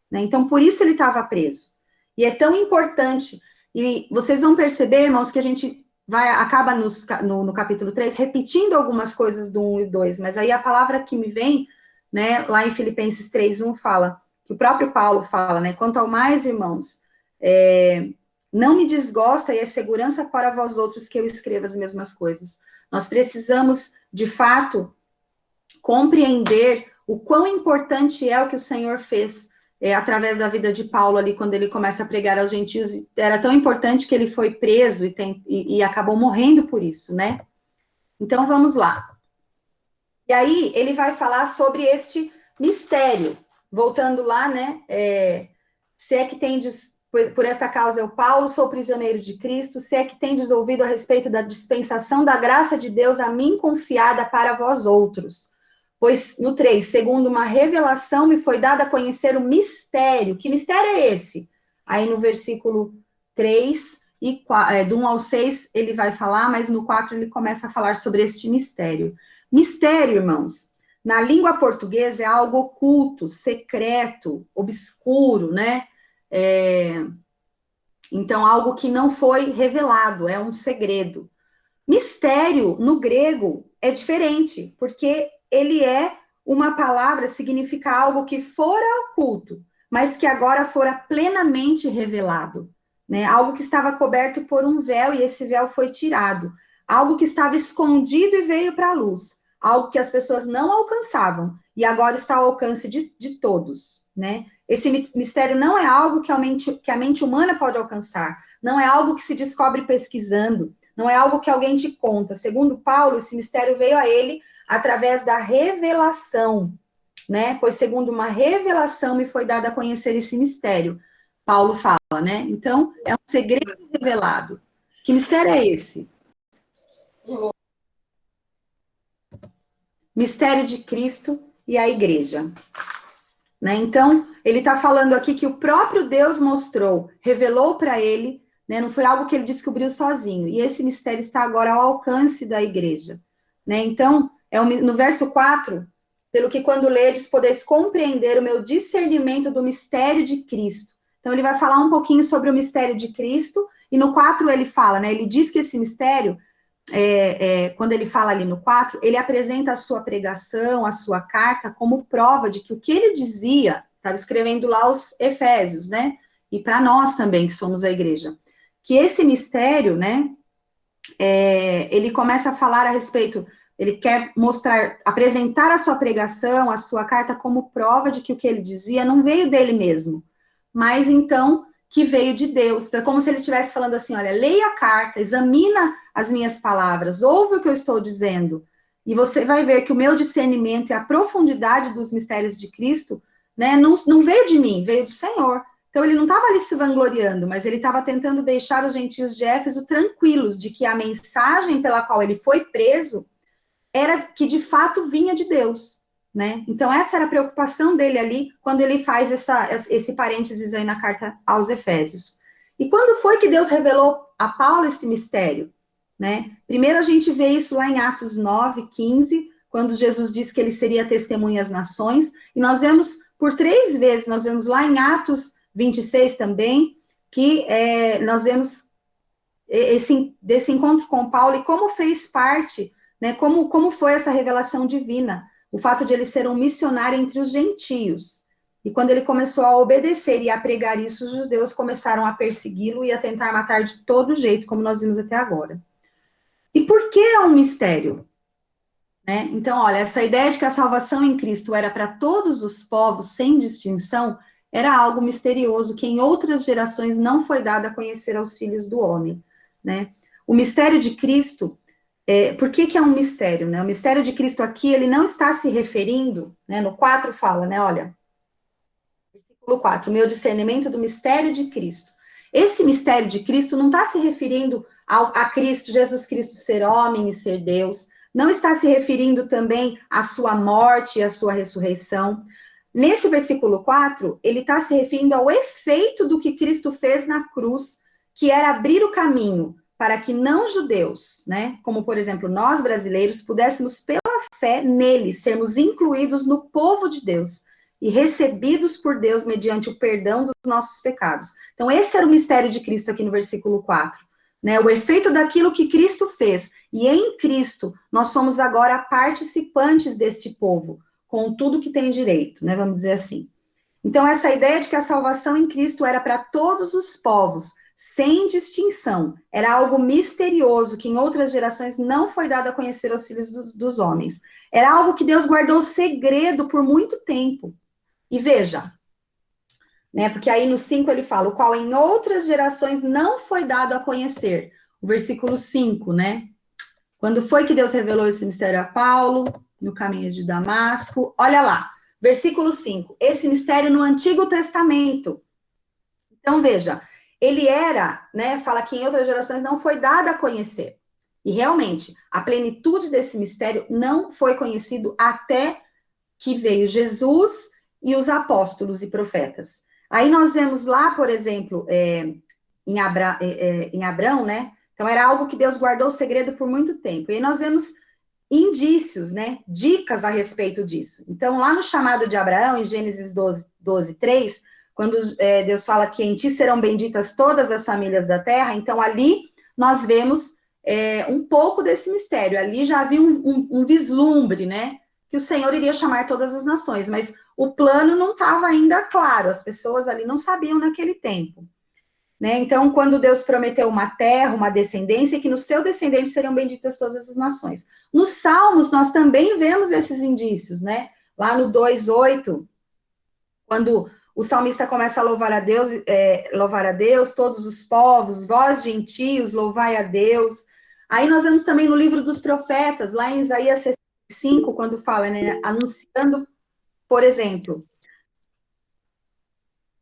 né? Então, por isso ele estava preso. E é tão importante. E vocês vão perceber, irmãos, que a gente acaba no capítulo 3 repetindo algumas coisas do 1 e 2, mas aí a palavra que me vem, né, lá em Filipenses 3:1 fala, que o próprio Paulo fala, né, quanto ao mais, irmãos, não me desgosta e é segurança para vós outros que eu escreva as mesmas coisas. Nós precisamos, de fato, compreender o quão importante é o que o Senhor fez através da vida de Paulo ali, quando ele começa a pregar aos gentios. Era tão importante que ele foi preso e acabou morrendo por isso, né? Então, vamos lá. E aí, ele vai falar sobre este mistério. Voltando lá, né? Se é que tendes, por essa causa eu, Paulo, sou prisioneiro de Cristo, se é que tendes ouvido a respeito da dispensação da graça de Deus a mim confiada para vós outros. Pois, no 3, segundo uma revelação me foi dada a conhecer o mistério. Que mistério é esse? Aí no versículo 3, do 1 ao 6, ele vai falar, mas no 4 ele começa a falar sobre este mistério. Mistério, irmãos, na língua portuguesa é algo oculto, secreto, obscuro, né? Então, algo que não foi revelado, é um segredo. Mistério, no grego, é diferente, porque ele é uma palavra, significa algo que fora oculto, mas que agora fora plenamente revelado, né? Algo que estava coberto por um véu e esse véu foi tirado. Algo que estava escondido e veio para a luz. Algo que as pessoas não alcançavam e agora está ao alcance de todos, né? Esse mistério não é algo que a mente humana pode alcançar, não é algo que se descobre pesquisando, não é algo que alguém te conta. Segundo Paulo, esse mistério veio a ele através da revelação, né? Pois segundo uma revelação me foi dada a conhecer esse mistério. Paulo fala, né? Então, é um segredo revelado. Que mistério é esse? Mistério de Cristo e a igreja. Né? Então, ele está falando aqui que o próprio Deus mostrou, revelou para ele, né? Não foi algo que ele descobriu sozinho. E esse mistério está agora ao alcance da igreja. Né? Então, no verso 4, pelo que quando ledes, podeis compreender o meu discernimento do mistério de Cristo. Então, ele vai falar um pouquinho sobre o mistério de Cristo, e no 4 ele fala, né? Ele diz que esse mistério, quando ele fala ali no 4, ele apresenta a sua pregação, a sua carta, como prova de que o que ele dizia, estava escrevendo lá os Efésios, né? E para nós também, que somos a igreja, que esse mistério, né? Ele começa a falar a respeito, ele quer mostrar, apresentar a sua pregação, a sua carta, como prova de que o que ele dizia não veio dele mesmo, mas então que veio de Deus. Então, é como se ele estivesse falando assim, olha, leia a carta, examina as minhas palavras, ouve o que eu estou dizendo, e você vai ver que o meu discernimento e a profundidade dos mistérios de Cristo, né, não veio de mim, veio do Senhor. Então, ele não estava ali se vangloriando, mas ele estava tentando deixar os gentios de Éfeso tranquilos de que a mensagem pela qual ele foi preso era que, de fato, vinha de Deus. Né? Então, essa era a preocupação dele ali, quando ele faz esse parênteses aí na carta aos Efésios. E quando foi que Deus revelou a Paulo esse mistério? Né? Primeiro a gente vê isso lá em Atos 9, 15, quando Jesus disse que ele seria testemunha às nações, e nós vemos por 3 vezes, nós vemos lá em Atos 26 também, que nós vemos desse encontro com Paulo e como fez parte, né, como foi essa revelação divina, o fato de ele ser um missionário entre os gentios. E quando ele começou a obedecer e a pregar isso, os judeus começaram a persegui-lo e a tentar matar de todo jeito, como nós vimos até agora. E por que é um mistério? Né? Então, olha, essa ideia de que a salvação em Cristo era para todos os povos, sem distinção, era algo misterioso que em outras gerações não foi dado a conhecer aos filhos do homem. Né? O mistério de Cristo, por que é um mistério? Né? O mistério de Cristo aqui, ele não está se referindo, né? No 4 fala, né? Olha, versículo 4, o meu discernimento do mistério de Cristo. Esse mistério de Cristo não está se referindo a Cristo, Jesus Cristo ser homem e ser Deus, não está se referindo também à sua morte e à sua ressurreição. Nesse versículo 4, ele está se referindo ao efeito do que Cristo fez na cruz, que era abrir o caminho para que não judeus, né, como por exemplo nós brasileiros, pudéssemos pela fé nele sermos incluídos no povo de Deus e recebidos por Deus mediante o perdão dos nossos pecados. Então esse era o mistério de Cristo aqui no versículo 4, né, o efeito daquilo que Cristo fez, e em Cristo nós somos agora participantes deste povo, com tudo que tem direito, né, vamos dizer assim. Então essa ideia de que a salvação em Cristo era para todos os povos, sem distinção, era algo misterioso que em outras gerações não foi dado a conhecer aos filhos dos homens. Era algo que Deus guardou segredo por muito tempo. E veja, né, porque aí no 5 ele fala, o qual em outras gerações não foi dado a conhecer. O versículo 5, né? Quando foi que Deus revelou esse mistério a Paulo, no caminho de Damasco? Olha lá, versículo 5, esse mistério no Antigo Testamento. Então, veja, ele era, né, fala que em outras gerações não foi dado a conhecer. E realmente, a plenitude desse mistério não foi conhecido até que veio Jesus e os apóstolos e profetas. Aí nós vemos lá, por exemplo, em Abrão, né? Então, era algo que Deus guardou segredo por muito tempo. E aí nós vemos indícios, né? Dicas a respeito disso. Então, lá no chamado de Abraão, em Gênesis 12, 3, quando Deus fala que em ti serão benditas todas as famílias da terra, então ali nós vemos um pouco desse mistério. Ali já havia um vislumbre, né? Que o Senhor iria chamar todas as nações, mas o plano não estava ainda claro, as pessoas ali não sabiam naquele tempo. Né? Então, quando Deus prometeu uma terra, uma descendência, que no seu descendente seriam benditas todas as nações. Nos Salmos, nós também vemos esses indícios, né? Lá no 2:8, quando o salmista começa a louvar a Deus, todos os povos, vós gentios, louvai a Deus. Aí nós vemos também no livro dos profetas, lá em Isaías 65, quando fala, né? Anunciando, por exemplo,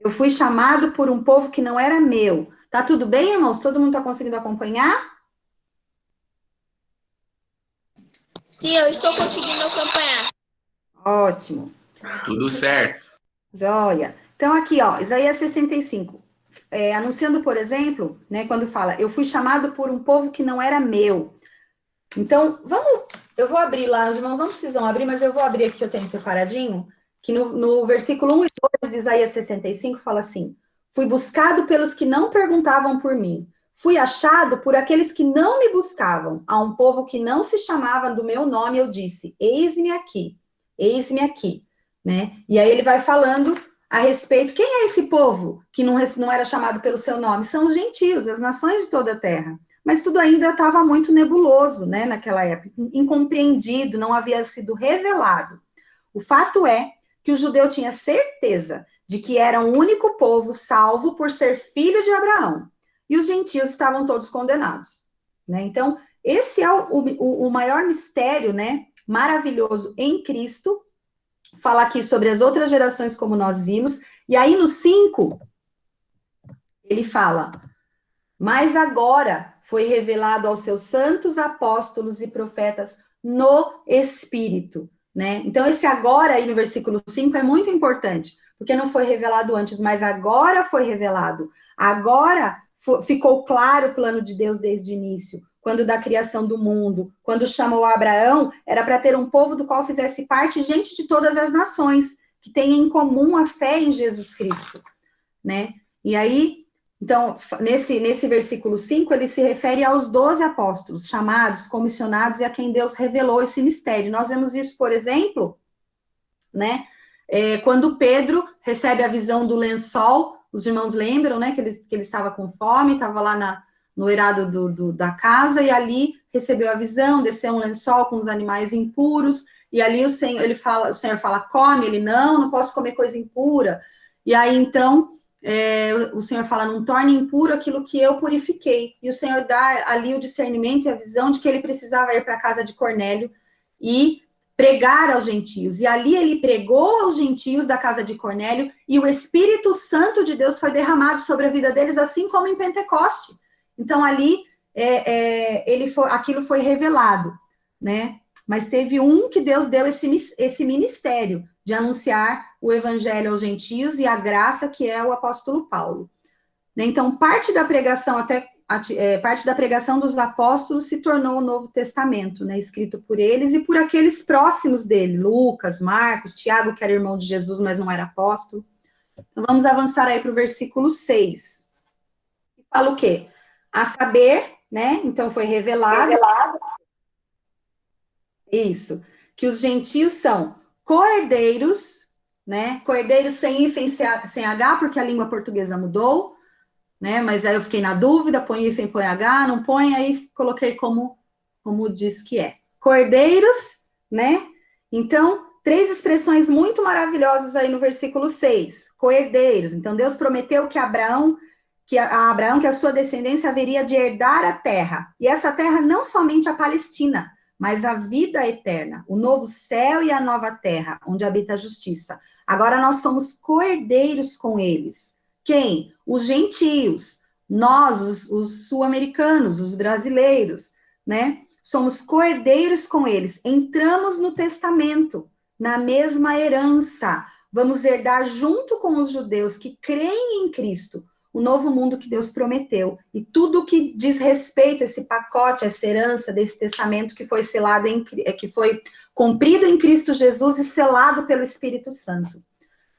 eu fui chamado por um povo que não era meu. Tá tudo bem, irmãos? Todo mundo está conseguindo acompanhar? Sim, eu estou conseguindo acompanhar. Ótimo. Tudo certo. Joia. Então, aqui, ó, Isaías 65. Anunciando, por exemplo, né, quando fala, eu fui chamado por um povo que não era meu. Então, eu vou abrir lá, os irmãos não precisam abrir, mas eu vou abrir aqui que eu tenho separadinho, que no versículo 1 e 2 de Isaías 65 fala assim, fui buscado pelos que não perguntavam por mim, fui achado por aqueles que não me buscavam, a um povo que não se chamava do meu nome, eu disse, eis-me aqui, né? E aí ele vai falando a respeito, quem é esse povo que não era chamado pelo seu nome? São os gentios, as nações de toda a terra. Mas tudo ainda estava muito nebuloso, né, naquela época, incompreendido, não havia sido revelado. O fato é que o judeu tinha certeza de que era um único povo salvo por ser filho de Abraão. E os gentios estavam todos condenados. Né? Então, esse é o maior mistério, né, maravilhoso em Cristo. Fala aqui sobre as outras gerações, como nós vimos. E aí, no 5, ele fala... Mas agora foi revelado aos seus santos apóstolos e profetas no Espírito, né? Então, esse agora aí no versículo 5 é muito importante, porque não foi revelado antes, mas agora foi revelado. Agora ficou claro o plano de Deus desde o início, quando da criação do mundo, quando chamou Abraão, era para ter um povo do qual fizesse parte gente de todas as nações, que tenha em comum a fé em Jesus Cristo, né? E aí... Então, nesse versículo 5, ele se refere aos 12 apóstolos, chamados, comissionados, e a quem Deus revelou esse mistério. Nós vemos isso, por exemplo, né, quando Pedro recebe a visão do lençol, os irmãos lembram, né, que ele estava com fome, estava lá no eirado da casa, e ali recebeu a visão, desceu um lençol com os animais impuros, e ali o Senhor fala, come, ele, não posso comer coisa impura. E aí, então... o Senhor fala, não torne impuro aquilo que eu purifiquei. E o Senhor dá ali o discernimento e a visão de que ele precisava ir para a casa de Cornélio e pregar aos gentios. E ali ele pregou aos gentios da casa de Cornélio e o Espírito Santo de Deus foi derramado sobre a vida deles, assim como em Pentecoste. Então ali aquilo foi revelado, né? Mas teve um que Deus deu esse ministério de anunciar o evangelho aos gentios e a graça que é o apóstolo Paulo. Então, parte da pregação dos apóstolos se tornou o Novo Testamento, né, escrito por eles e por aqueles próximos dele, Lucas, Marcos, Tiago, que era irmão de Jesus, mas não era apóstolo. Então, vamos avançar aí para o versículo 6. Fala o quê? A saber, né, então foi revelado. Isso, que os gentios são cordeiros, né? Cordeiros sem hífen, sem H, porque a língua portuguesa mudou, né? Mas aí eu fiquei na dúvida, põe hífen, põe H, não põe, aí coloquei como diz que é. Cordeiros, né? Então, 3 expressões muito maravilhosas aí no versículo 6. Cordeiros. Então, Deus prometeu que a Abraão que a sua descendência haveria de herdar a terra. E essa terra não somente a Palestina, mas a vida eterna, o novo céu e a nova terra, onde habita a justiça. Agora nós somos cordeiros com eles. Quem? Os gentios, nós, os sul-americanos, os brasileiros, né? Somos cordeiros com eles. Entramos no testamento, na mesma herança. Vamos herdar junto com os judeus que creem em Cristo o novo mundo que Deus prometeu. E tudo que diz respeito a esse pacote, essa herança desse testamento que foi selado que foi cumprido em Cristo Jesus e selado pelo Espírito Santo.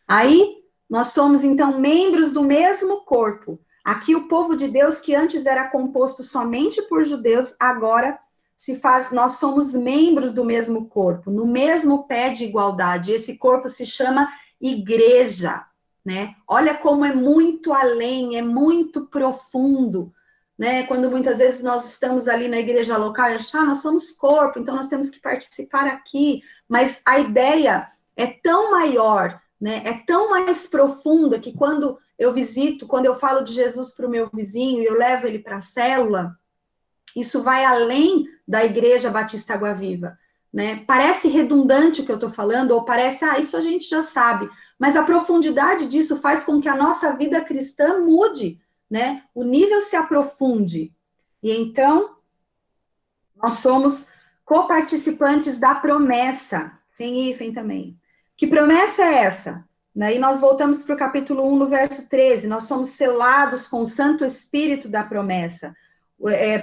Aí, nós somos, então, membros do mesmo corpo. Aqui, o povo de Deus, que antes era composto somente por judeus, agora nós somos membros do mesmo corpo, no mesmo pé de igualdade. Esse corpo se chama igreja, né? Olha como é muito além, é muito profundo, né? Quando muitas vezes nós estamos ali na igreja local, a gente, nós somos corpo, então nós temos que participar aqui, mas a ideia é tão maior, né? É tão mais profunda que quando eu falo de Jesus para o meu vizinho e eu levo ele para a célula, isso vai além da Igreja Batista Água Viva, né? Parece redundante o que eu estou falando, ou parece, isso a gente já sabe, mas a profundidade disso faz com que a nossa vida cristã mude, né? O nível se aprofunde. E então, nós somos coparticipantes da promessa, sem hífen também. Que promessa é essa? Daí nós voltamos para o capítulo 1, no verso 13, nós somos selados com o Santo Espírito da promessa.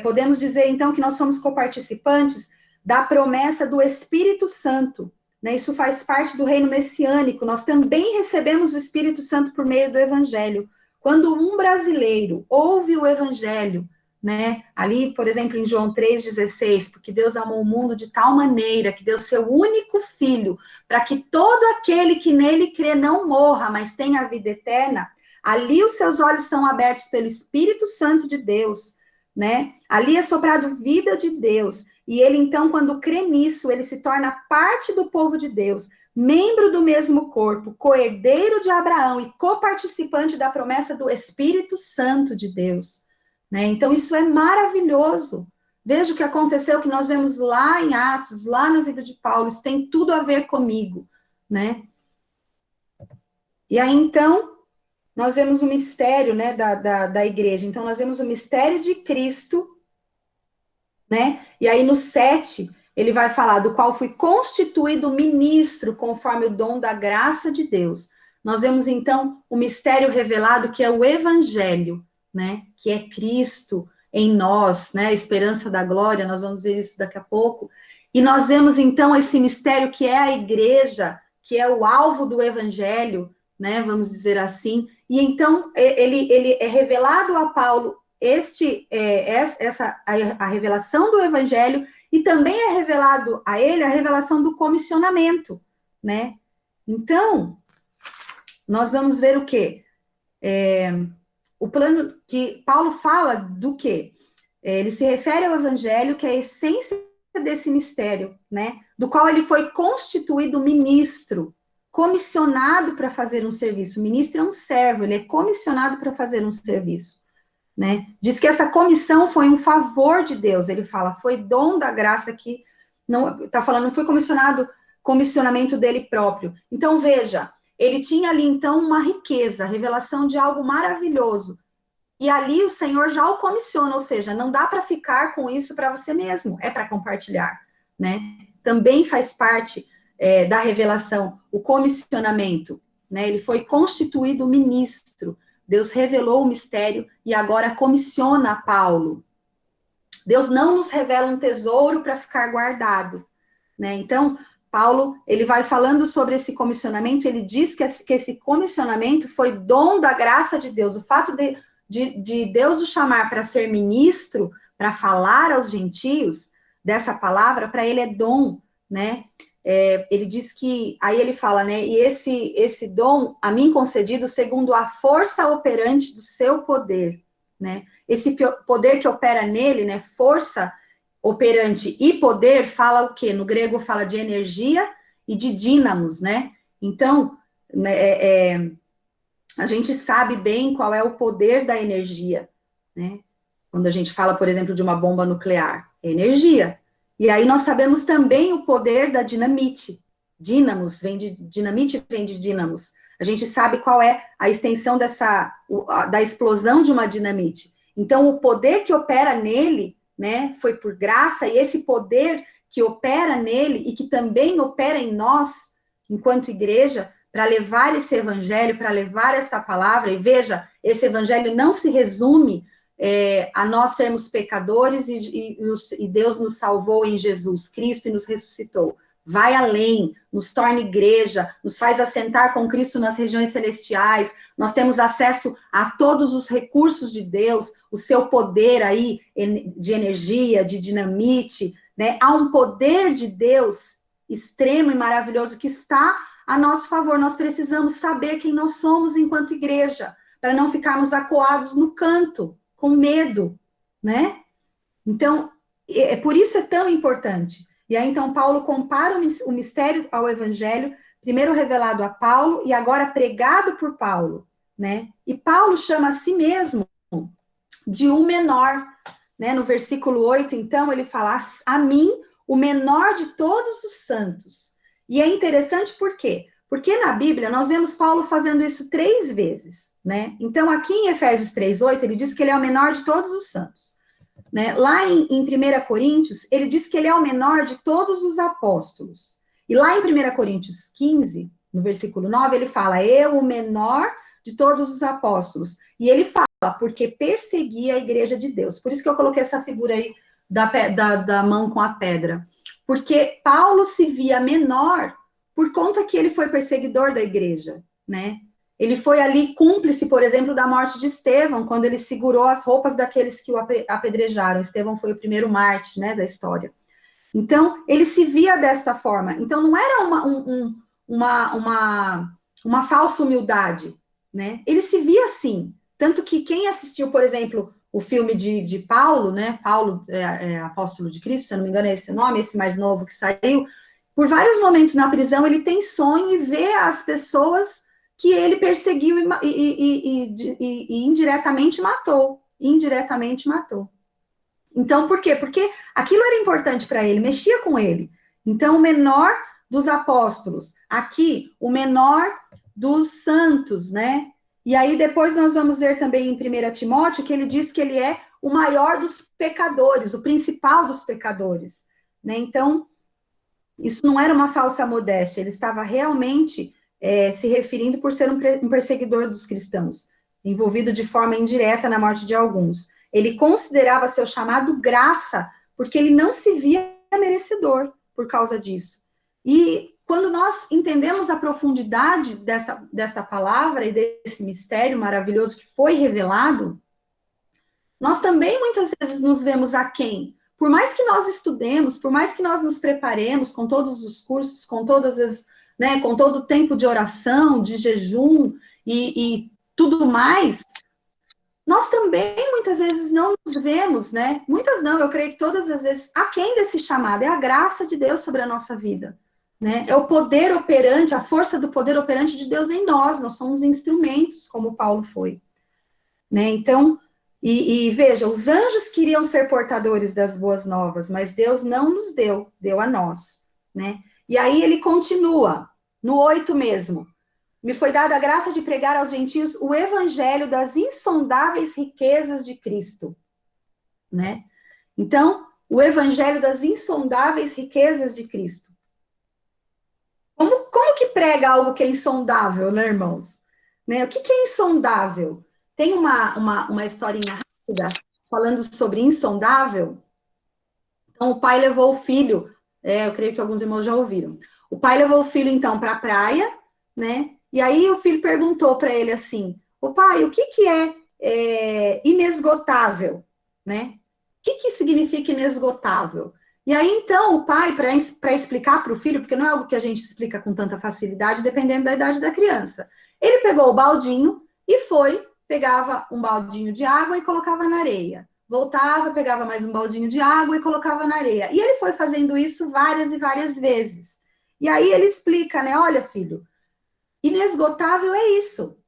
Podemos dizer, então, que nós somos coparticipantes da promessa do Espírito Santo, né? Isso faz parte do reino messiânico. Nós também recebemos o Espírito Santo por meio do Evangelho. Quando um brasileiro ouve o Evangelho, né? Ali, por exemplo, em João 3,16, porque Deus amou o mundo de tal maneira que deu seu único filho, para que todo aquele que nele crê não morra, mas tenha a vida eterna, ali os seus olhos são abertos pelo Espírito Santo de Deus, né? Ali é soprado vida de Deus, e ele então, quando crê nisso, ele se torna parte do povo de Deus, membro do mesmo corpo, co-herdeiro de Abraão e coparticipante da promessa do Espírito Santo de Deus. Né? Então, isso é maravilhoso. Veja o que aconteceu, que nós vemos lá em Atos, lá na vida de Paulo, isso tem tudo a ver comigo, né? E aí, então, nós vemos o mistério, né, da igreja. Então, nós vemos o mistério de Cristo, né? E aí, no 7, ele vai falar do qual fui constituído ministro, conforme o dom da graça de Deus. Nós vemos, então, o mistério revelado, que é o Evangelho, né, que é Cristo em nós, né, a esperança da glória, nós vamos ver isso daqui a pouco, e nós vemos então esse mistério que é a igreja, que é o alvo do evangelho, né, vamos dizer assim, e então ele é revelado a Paulo a revelação do evangelho, e também é revelado a ele a revelação do comissionamento, né, então, nós vamos ver o quê? O plano que Paulo fala do quê? Ele se refere ao evangelho, que é a essência desse mistério, né? Do qual ele foi constituído ministro, comissionado para fazer um serviço. O ministro é um servo, ele é comissionado para fazer um serviço, né? Diz que essa comissão foi um favor de Deus, ele fala, foi dom da graça que, não está falando, não foi comissionamento dele próprio. Então, veja, ele tinha ali, então, uma riqueza, revelação de algo maravilhoso. E ali o Senhor já o comissiona, ou seja, não dá para ficar com isso para você mesmo, é para compartilhar, né? Também faz parte da revelação, o comissionamento, né? Ele foi constituído ministro, Deus revelou o mistério e agora comissiona Paulo. Deus não nos revela um tesouro para ficar guardado, né? Então, Paulo, ele vai falando sobre esse comissionamento, ele diz que esse comissionamento foi dom da graça de Deus. O fato de Deus o chamar para ser ministro, para falar aos gentios dessa palavra, para ele é dom, né? Ele diz que, aí ele fala, né? E esse dom a mim concedido segundo a força operante do seu poder, né? Esse poder que opera nele, né? Força operante e poder fala o quê? No grego fala de energia e de dínamos, né? Então, a gente sabe bem qual é o poder da energia, né? Quando a gente fala, por exemplo, de uma bomba nuclear, é energia. E aí nós sabemos também o poder da dinamite. Dínamos vem de dinamite, vem de dínamos. A gente sabe qual é a extensão da explosão de uma dinamite. Então, o poder que opera nele, né, foi por graça, e esse poder que opera nele e que também opera em nós, enquanto igreja, para levar esse evangelho, para levar esta palavra. E veja, esse evangelho não se resume a nós sermos pecadores e Deus nos salvou em Jesus Cristo e nos ressuscitou. Vai além, nos torna igreja, nos faz assentar com Cristo nas regiões celestiais, nós temos acesso a todos os recursos de Deus, o seu poder aí de energia, de dinamite, né? Há um poder de Deus extremo e maravilhoso que está a nosso favor. Nós precisamos saber quem nós somos enquanto igreja, para não ficarmos acuados no canto, com medo, né? Então, por isso é tão importante. E aí, então, Paulo compara o mistério ao evangelho, primeiro revelado a Paulo e agora pregado por Paulo, né? E Paulo chama a si mesmo de um menor, né? No versículo 8, então, ele fala, a mim, o menor de todos os santos. E é interessante por quê? Porque na Bíblia nós vemos Paulo fazendo isso 3 vezes, né? Então, aqui em Efésios 3:8, ele diz que ele é o menor de todos os santos. Né? Lá em 1 Coríntios, ele diz que ele é o menor de todos os apóstolos. E lá em 1 Coríntios 15, no versículo 9, ele fala, eu, o menor de todos os apóstolos. E ele fala, porque perseguia a igreja de Deus. Por isso que eu coloquei essa figura aí da mão com a pedra. Porque Paulo se via menor por conta que ele foi perseguidor da igreja, né? Ele foi ali cúmplice, por exemplo, da morte de Estevão, quando ele segurou as roupas daqueles que o apedrejaram. Estevão foi o primeiro mártir, né, da história. Então, ele se via desta forma. Então, não era uma falsa humildade, né? Ele se via assim. Tanto que quem assistiu, por exemplo, o filme de Paulo, né? Paulo, apóstolo de Cristo, se eu não me engano é esse o nome, esse mais novo que saiu. Por vários momentos na prisão, ele tem sonho e vê as pessoas que ele perseguiu e indiretamente matou. Indiretamente matou. Então, por quê? Porque aquilo era importante para ele, mexia com ele. Então, o menor dos apóstolos, aqui, o menor dos santos, né? E aí, depois nós vamos ver também em 1 Timóteo, que ele diz que ele é o maior dos pecadores, o principal dos pecadores, né? Então, isso não era uma falsa modéstia, ele estava realmente se referindo por ser um perseguidor dos cristãos, envolvido de forma indireta na morte de alguns. Ele considerava seu chamado graça, porque ele não se via merecedor por causa disso. E quando nós entendemos a profundidade desta palavra e desse mistério maravilhoso que foi revelado, nós também muitas vezes nos vemos aquém. Por mais que nós estudemos, por mais que nós nos preparemos com todos os cursos, com todas as, né, com todo o tempo de oração, de jejum e tudo mais, nós também muitas vezes não nos vemos, né? Muitas não, eu creio que todas as vezes, aquém desse chamado, é a graça de Deus sobre a nossa vida, né? É o poder operante, a força do poder operante de Deus em nós somos instrumentos, como Paulo foi, né? Então, e veja, os anjos queriam ser portadores das boas novas, mas Deus não nos deu a nós, né? E aí ele continua, no 8 mesmo, me foi dada a graça de pregar aos gentios o evangelho das insondáveis riquezas de Cristo, né? Então, o evangelho das insondáveis riquezas de Cristo. Como que prega algo que é insondável, né, irmãos? Né? O que é insondável? Tem uma historinha rápida falando sobre insondável. Então, o pai levou o filho, eu creio que alguns irmãos já ouviram. O pai levou o filho, então, para a praia, né? E aí o filho perguntou para ele assim, o pai, o que é inesgotável, né? O que significa inesgotável? E aí, então, o pai, para explicar para o filho, porque não é algo que a gente explica com tanta facilidade, dependendo da idade da criança, ele pegou o baldinho e pegava um baldinho de água e colocava na areia. Voltava, pegava mais um baldinho de água e colocava na areia. E ele foi fazendo isso várias e várias vezes. E aí ele explica, né? Olha, filho, inesgotável é isso.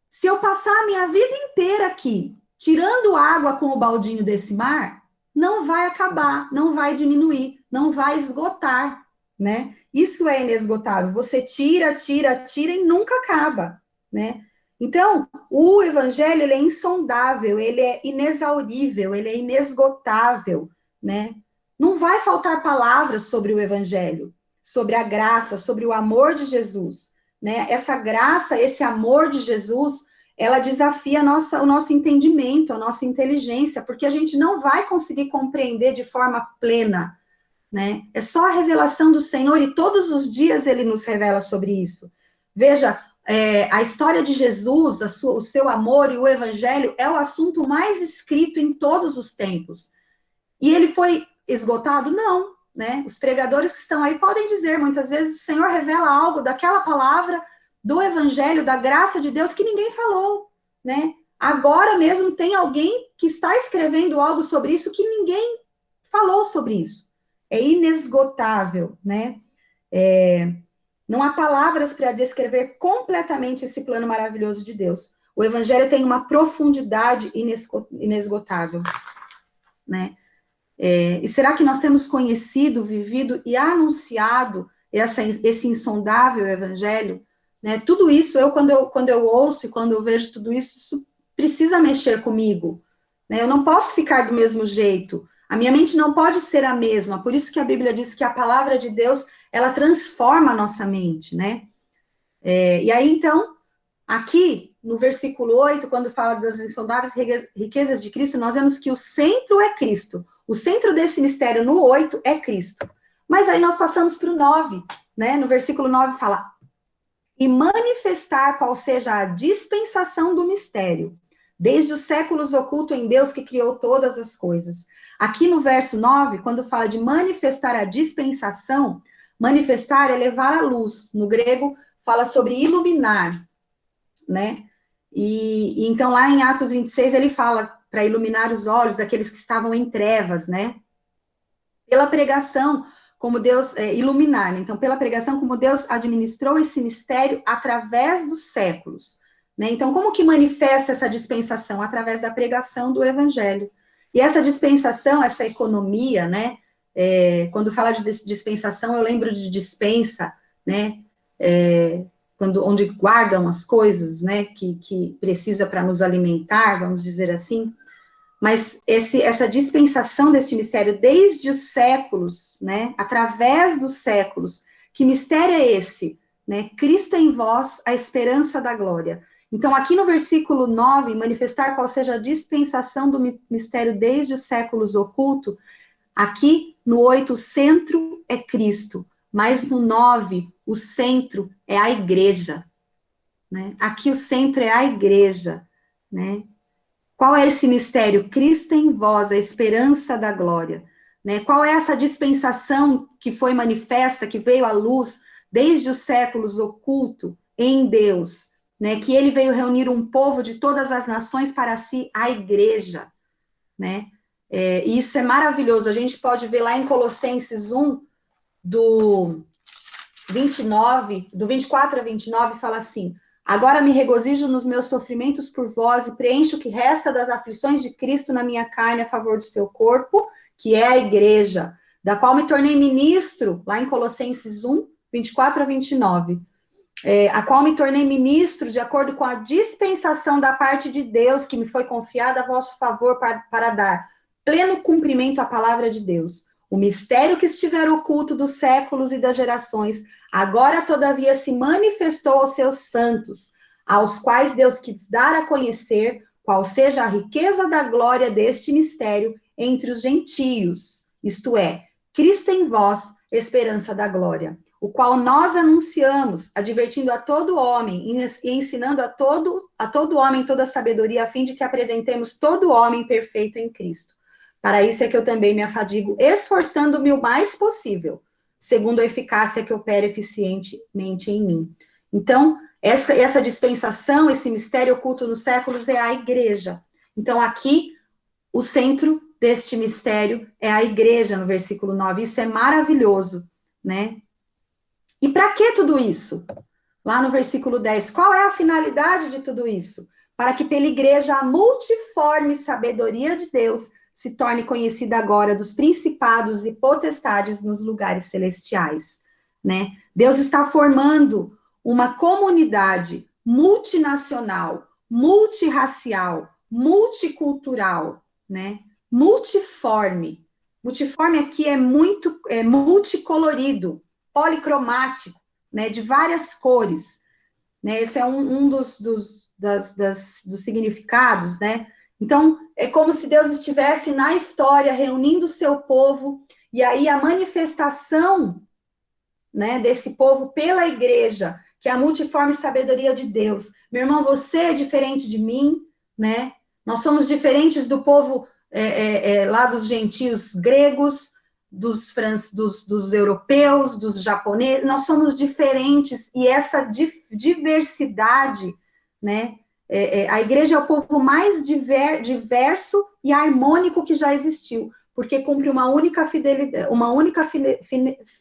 Se eu passar a minha vida inteira aqui, tirando água com o baldinho desse mar, não vai acabar, não vai diminuir, não vai esgotar, né? Isso é inesgotável. Você tira e nunca acaba, né? Então, o evangelho, ele é insondável, ele é inexaurível, ele é inesgotável, né? Não vai faltar palavras sobre o evangelho. sobre a graça, sobre o amor de Jesus, né? Essa graça, esse amor de Jesus, ela desafia o nosso entendimento, a nossa inteligência, porque a gente não vai conseguir compreender de forma plena, né? É só a revelação do Senhor, e todos os dias ele nos revela sobre isso. Veja, a história de Jesus, o seu amor e o evangelho é o assunto mais escrito em todos os tempos. E ele foi esgotado? Não, né? Os pregadores que estão aí podem dizer, muitas vezes o Senhor revela algo daquela palavra, do evangelho, da graça de Deus, que ninguém falou, né? Agora mesmo tem alguém que está escrevendo algo sobre isso que ninguém falou sobre isso. É inesgotável, né? Não há palavras para descrever completamente esse plano maravilhoso de Deus. O evangelho tem uma profundidade inesgotável, né? E será que nós temos conhecido, vivido e anunciado esse insondável evangelho? Né? Tudo isso, quando eu ouço e quando eu vejo tudo isso, isso precisa mexer comigo. Né? Eu não posso ficar do mesmo jeito. A minha mente não pode ser a mesma. Por isso que a Bíblia diz que a palavra de Deus, ela transforma a nossa mente, né? E aí, então, aqui, no versículo 8, quando fala das insondáveis riquezas de Cristo, nós vemos que o centro é Cristo. O centro desse mistério no 8 é Cristo. Mas aí nós passamos para o 9, né? No versículo 9 fala, e manifestar qual seja a dispensação do mistério, desde os séculos oculto em Deus que criou todas as coisas. Aqui no verso 9, quando fala de manifestar a dispensação, manifestar é levar à luz. No grego, fala sobre iluminar, né? E então lá em Atos 26, ele fala para iluminar os olhos daqueles que estavam em trevas, né? Pela pregação, como Deus iluminar, né? Então, pela pregação, como Deus administrou esse mistério através dos séculos, né? Então, como que manifesta essa dispensação? Através da pregação do evangelho. E essa dispensação, essa economia, né? Quando fala de dispensação, eu lembro de dispensa, né? Onde guardam as coisas, né? Que precisa para nos alimentar, vamos dizer assim. Mas essa dispensação deste mistério desde os séculos, né, através dos séculos, que mistério é esse? Né? Cristo em vós, a esperança da glória. Então, aqui no versículo 9, manifestar qual seja a dispensação do mistério desde os séculos oculto, aqui no 8, o centro é Cristo, mas no 9, o centro é a igreja. Né? Aqui o centro é a igreja, né? Qual é esse mistério? Cristo em vós, a esperança da glória. Né? Qual é essa dispensação que foi manifesta, que veio à luz desde os séculos oculto em Deus? Né? Que ele veio reunir um povo de todas as nações para si, a igreja. Né? E isso é maravilhoso. A gente pode ver lá em Colossenses 1, do 24 a 29, fala assim, agora me regozijo nos meus sofrimentos por vós e preencho o que resta das aflições de Cristo na minha carne a favor do seu corpo, que é a igreja, da qual me tornei ministro, lá em Colossenses 1, 24 a 29, a qual me tornei ministro de acordo com a dispensação da parte de Deus que me foi confiada a vosso favor para dar pleno cumprimento à palavra de Deus. O mistério que estiver oculto dos séculos e das gerações, agora, todavia, se manifestou aos seus santos, aos quais Deus quis dar a conhecer qual seja a riqueza da glória deste mistério entre os gentios, isto é, Cristo em vós, esperança da glória, o qual nós anunciamos, advertindo a todo homem e ensinando a todo homem toda a sabedoria, a fim de que apresentemos todo homem perfeito em Cristo. Para isso é que eu também me afadigo, esforçando-me o mais possível, segundo a eficácia que opera eficientemente em mim. Então, essa dispensação, esse mistério oculto nos séculos é a igreja. Então, aqui, o centro deste mistério é a igreja, no versículo 9. Isso é maravilhoso, né? E para que tudo isso? Lá no versículo 10, qual é a finalidade de tudo isso? Para que pela igreja a multiforme sabedoria de Deus se torne conhecida agora dos principados e potestades nos lugares celestiais, né? Deus está formando uma comunidade multinacional, multirracial, multicultural, né? Multiforme. Multiforme aqui é multicolorido, policromático, né, de várias cores, né? Esse é um dos significados, né? Então, é como se Deus estivesse na história, reunindo o seu povo, e aí a manifestação, né, desse povo pela igreja, que é a multiforme sabedoria de Deus. Meu irmão, você é diferente de mim, né? Nós somos diferentes do povo lá dos gentios gregos, dos europeus, dos japoneses. Nós somos diferentes, e essa diversidade, né? A igreja é o povo mais diverso e harmônico que já existiu, porque cumpre uma única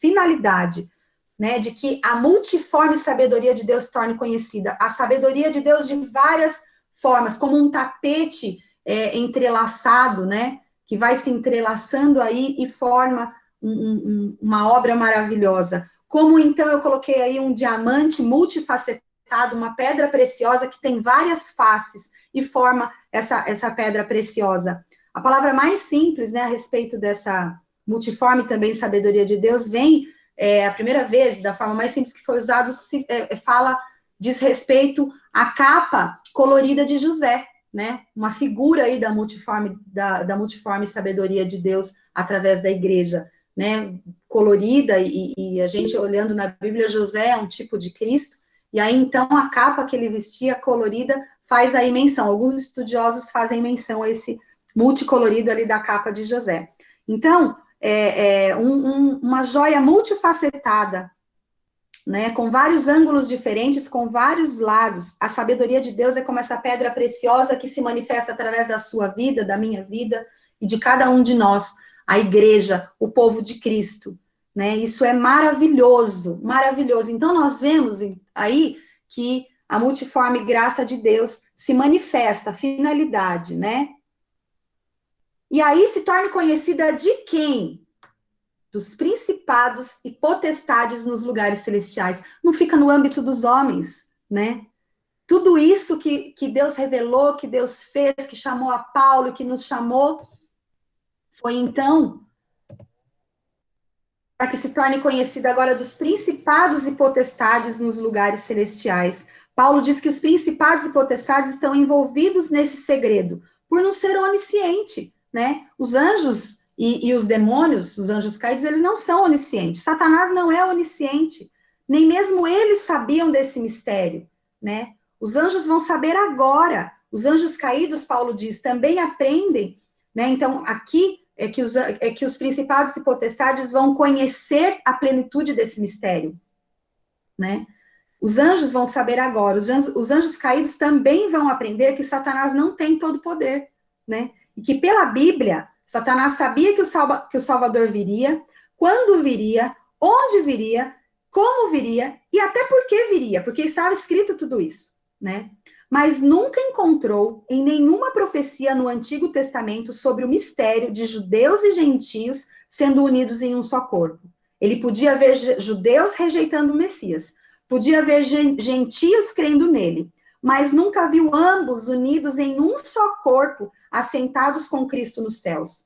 finalidade, né, de que a multiforme sabedoria de Deus se torne conhecida. A sabedoria de Deus de várias formas, como um tapete entrelaçado, né, que vai se entrelaçando aí e forma uma obra maravilhosa. Como, então, eu coloquei aí um diamante multifacetado, uma pedra preciosa que tem várias faces e forma essa pedra preciosa. A palavra mais simples, né, a respeito dessa multiforme também sabedoria de Deus vem a primeira vez, da forma mais simples que foi usado, diz respeito à capa colorida de José, né? Uma figura aí da multiforme sabedoria de Deus através da igreja, né? Colorida, e a gente olhando na Bíblia, José é um tipo de Cristo, e aí então a capa que ele vestia colorida faz aí menção. Alguns estudiosos fazem menção a esse multicolorido ali da capa de José. Então, uma joia multifacetada, né, com vários ângulos diferentes, com vários lados. A sabedoria de Deus é como essa pedra preciosa que se manifesta através da sua vida, da minha vida e de cada um de nós, a igreja, o povo de Cristo, né? Isso é maravilhoso, maravilhoso. Então, nós vemos aí que a multiforme graça de Deus se manifesta, a finalidade, né? E aí se torna conhecida de quem? Dos principados e potestades nos lugares celestiais. Não fica no âmbito dos homens, né? Tudo isso que Deus revelou, que Deus fez, que chamou a Paulo, que nos chamou, foi então para que se torne conhecida agora dos principados e potestades nos lugares celestiais. Paulo diz que os principados e potestades estão envolvidos nesse segredo, por não ser onisciente, né? Os anjos e os demônios, os anjos caídos, eles não são oniscientes. Satanás não é onisciente. Nem mesmo eles sabiam desse mistério, né? Os anjos vão saber agora. Os anjos caídos, Paulo diz, também aprendem, né? Então, aqui é que os principados e potestades vão conhecer a plenitude desse mistério, né? Os anjos vão saber agora. Os anjos caídos também vão aprender que Satanás não tem todo o poder, né? E que pela Bíblia, Satanás sabia que o Salvador viria, quando viria, onde viria, como viria e até por que viria, porque estava escrito tudo isso, né? Mas nunca encontrou em nenhuma profecia no Antigo Testamento sobre o mistério de judeus e gentios sendo unidos em um só corpo. Ele podia ver judeus rejeitando o Messias, podia ver gentios crendo nele, mas nunca viu ambos unidos em um só corpo, assentados com Cristo nos céus,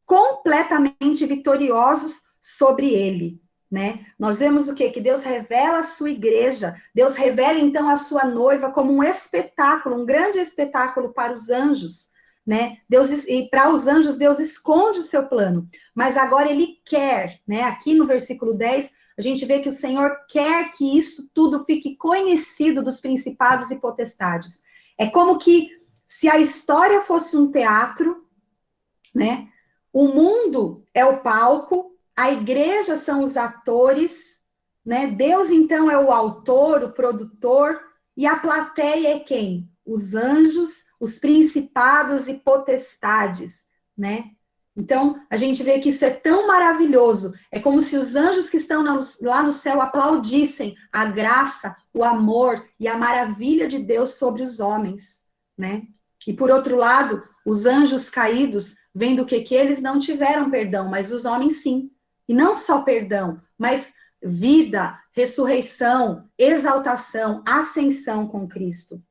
completamente vitoriosos sobre ele, né? Nós vemos o quê? Que Deus revela a sua igreja, Deus revela então a sua noiva como um espetáculo, um grande espetáculo para os anjos, né? E para os anjos Deus esconde o seu plano, mas agora ele quer, né? Aqui no versículo 10, a gente vê que o Senhor quer que isso tudo fique conhecido dos principados e potestades. É como que se a história fosse um teatro, né? O mundo é o palco, a igreja são os atores, né? Deus, então, é o autor, o produtor, e a plateia é quem? Os anjos, os principados e potestades, né? Então, a gente vê que isso é tão maravilhoso. É como se os anjos que estão lá no céu aplaudissem a graça, o amor e a maravilha de Deus sobre os homens, né? E, por outro lado, os anjos caídos, vendo que eles não tiveram perdão, mas os homens sim. E não só perdão, mas vida, ressurreição, exaltação, ascensão com Cristo,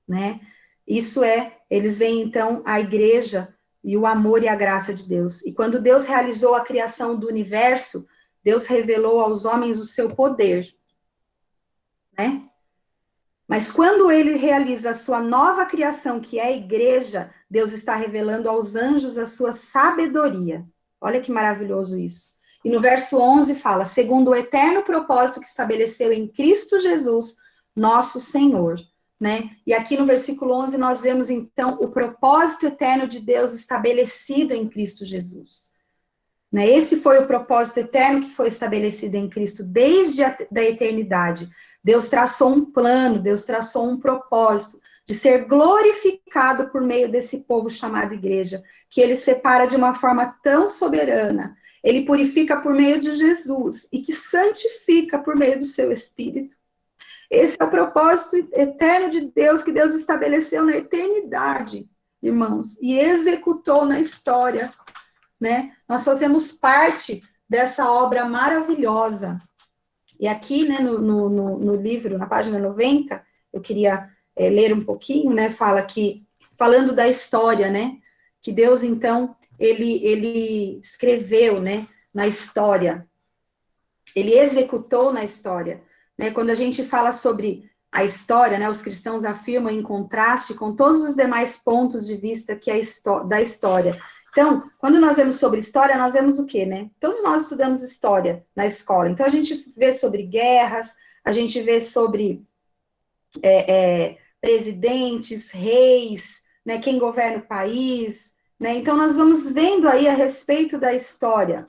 né? Isso eles veem então a igreja e o amor e a graça de Deus. E quando Deus realizou a criação do universo, Deus revelou aos homens o seu poder, né? Mas quando ele realiza a sua nova criação, que é a igreja, Deus está revelando aos anjos a sua sabedoria. Olha que maravilhoso isso. E no verso 11 fala, segundo o eterno propósito que estabeleceu em Cristo Jesus, nosso Senhor, né? E aqui no versículo 11 nós vemos, então, o propósito eterno de Deus estabelecido em Cristo Jesus. Né? Esse foi o propósito eterno que foi estabelecido em Cristo desde a da eternidade. Deus traçou um plano, Deus traçou um propósito de ser glorificado por meio desse povo chamado igreja, que ele separa de uma forma tão soberana, ele purifica por meio de Jesus e que santifica por meio do seu Espírito. Esse é o propósito eterno de Deus, que Deus estabeleceu na eternidade, irmãos, e executou na história, né? Nós fazemos parte dessa obra maravilhosa. E aqui, né, no livro, na página 90, eu queria ler um pouquinho, né, fala que, falando da história, né, que Deus, então, ele escreveu, né, na história, ele executou na história, né, quando a gente fala sobre a história, né, os cristãos afirmam em contraste com todos os demais pontos de vista que da história. Então, quando nós vemos sobre história, nós vemos o quê, né? Todos nós estudamos história na escola. Então, a gente vê sobre guerras, a gente vê sobre presidentes, reis, né? Quem governa o país, né? Então, nós vamos vendo aí a respeito da história,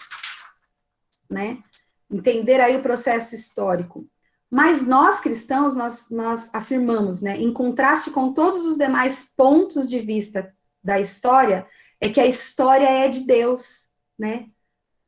né? Entender aí o processo histórico. Mas nós, cristãos, nós afirmamos, né? Em contraste com todos os demais pontos de vista da história, é que a história é de Deus, né?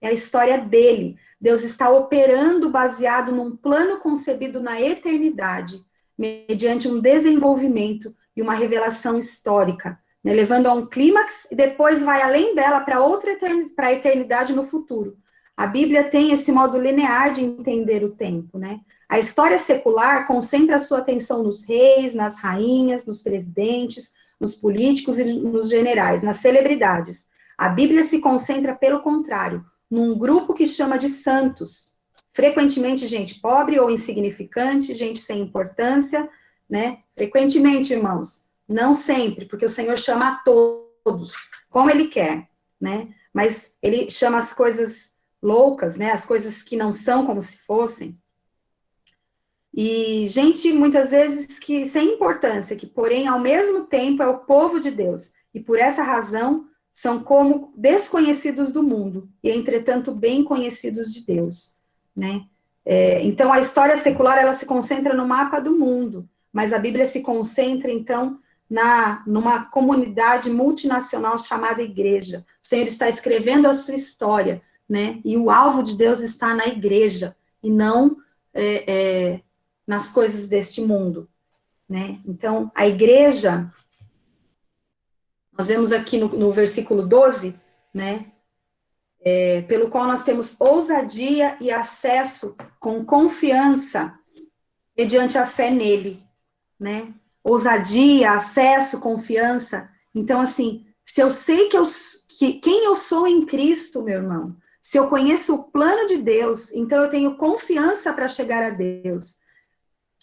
É a história dele. Deus está operando baseado num plano concebido na eternidade, mediante um desenvolvimento e uma revelação histórica, né? Levando a um clímax e depois vai além dela para a eternidade no futuro. A Bíblia tem esse modo linear de entender o tempo, né? A história secular concentra a sua atenção nos reis, nas rainhas, nos presidentes, nos políticos e nos generais, nas celebridades. A Bíblia se concentra, pelo contrário, num grupo que chama de santos. Frequentemente, gente pobre ou insignificante, gente sem importância, né? Frequentemente, irmãos, não sempre, porque o Senhor chama a todos, como Ele quer, né? Mas Ele chama as coisas loucas, né? As coisas que não são como se fossem. E gente, muitas vezes, que sem importância, que, porém, ao mesmo tempo, é o povo de Deus. E, por essa razão, são como desconhecidos do mundo, e, entretanto, bem conhecidos de Deus, né? Então, a história secular, ela se concentra no mapa do mundo, mas a Bíblia se concentra, então, numa comunidade multinacional chamada igreja. O Senhor está escrevendo a sua história, né? E o alvo de Deus está na igreja, e não nas coisas deste mundo, né? Então, a igreja, nós vemos aqui no versículo 12, né? Pelo qual nós temos ousadia e acesso com confiança mediante a fé nele, né? Ousadia, acesso, confiança. Então, assim, se eu sei quem eu sou em Cristo, meu irmão, se eu conheço o plano de Deus, então eu tenho confiança para chegar a Deus,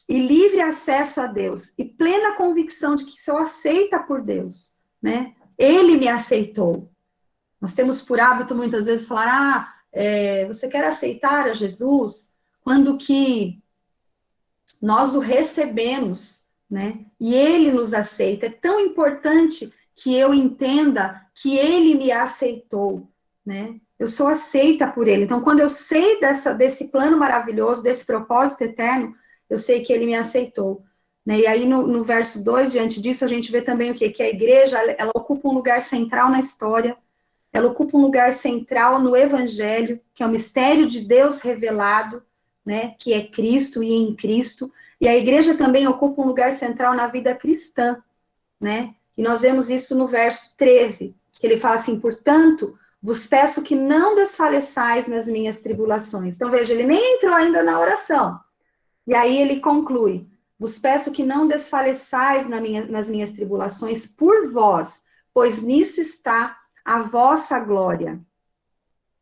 e livre acesso a Deus, e plena convicção de que sou aceita por Deus, né? Ele me aceitou. Nós temos por hábito, muitas vezes, falar, você quer aceitar a Jesus? Quando que nós o recebemos, né? E ele nos aceita. É tão importante que eu entenda que ele me aceitou, né? Eu sou aceita por ele. Então, quando eu sei desse plano maravilhoso, desse propósito eterno, eu sei que ele me aceitou, né? E aí, no verso 2, diante disso, a gente vê também o quê? Que a igreja, ela ocupa um lugar central na história, ela ocupa um lugar central no evangelho, que é o mistério de Deus revelado, né? Que é Cristo e em Cristo. E a igreja também ocupa um lugar central na vida cristã, né? E nós vemos isso no verso 13, que ele fala assim, portanto, vos peço que não desfaleçais nas minhas tribulações. Então, veja, ele nem entrou ainda na oração. E aí ele conclui, vos peço que não desfaleçais nas minhas tribulações por vós, pois nisso está a vossa glória,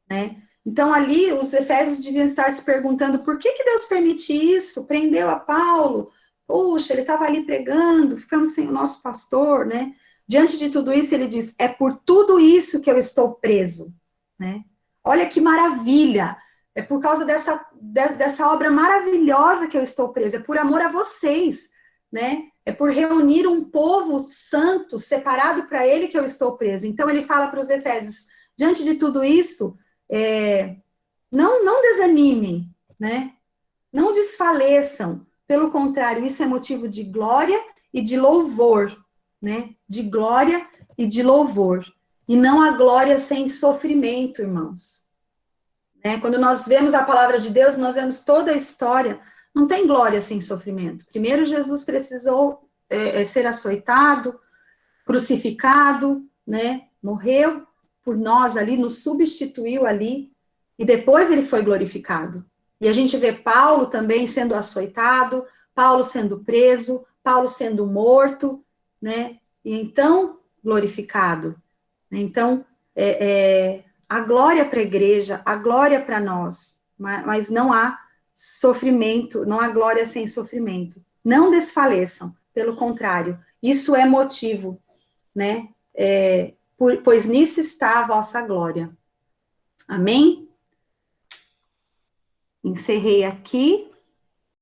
né? Então, ali, os efésios deviam estar se perguntando por que Deus permite isso? Prendeu a Paulo? Puxa, ele estava ali pregando, ficamos sem o nosso pastor, né? Diante de tudo isso, ele diz, é por tudo isso que eu estou preso, né? Olha que maravilha! É por causa dessa obra maravilhosa que eu estou preso, é por amor a vocês, né? É por reunir um povo santo, separado para ele que eu estou preso. Então, ele fala para os efésios, diante de tudo isso, não desanimem, né? Não desfaleçam. Pelo contrário, isso é motivo de glória e de louvor, né? De glória e de louvor. E não a glória sem sofrimento, irmãos. Né? Quando nós vemos a palavra de Deus, nós vemos toda a história, não tem glória sem sofrimento. Primeiro, Jesus precisou ser açoitado, crucificado, né? Morreu por nós ali, nos substituiu ali, e depois ele foi glorificado. E a gente vê Paulo também sendo açoitado, Paulo sendo preso, Paulo sendo morto, né? E então glorificado. Então, a glória para a igreja, a glória para nós, mas não há sofrimento, não há glória sem sofrimento. Não desfaleçam, pelo contrário, isso é motivo, né? Pois nisso está a vossa glória. Amém? Encerrei aqui.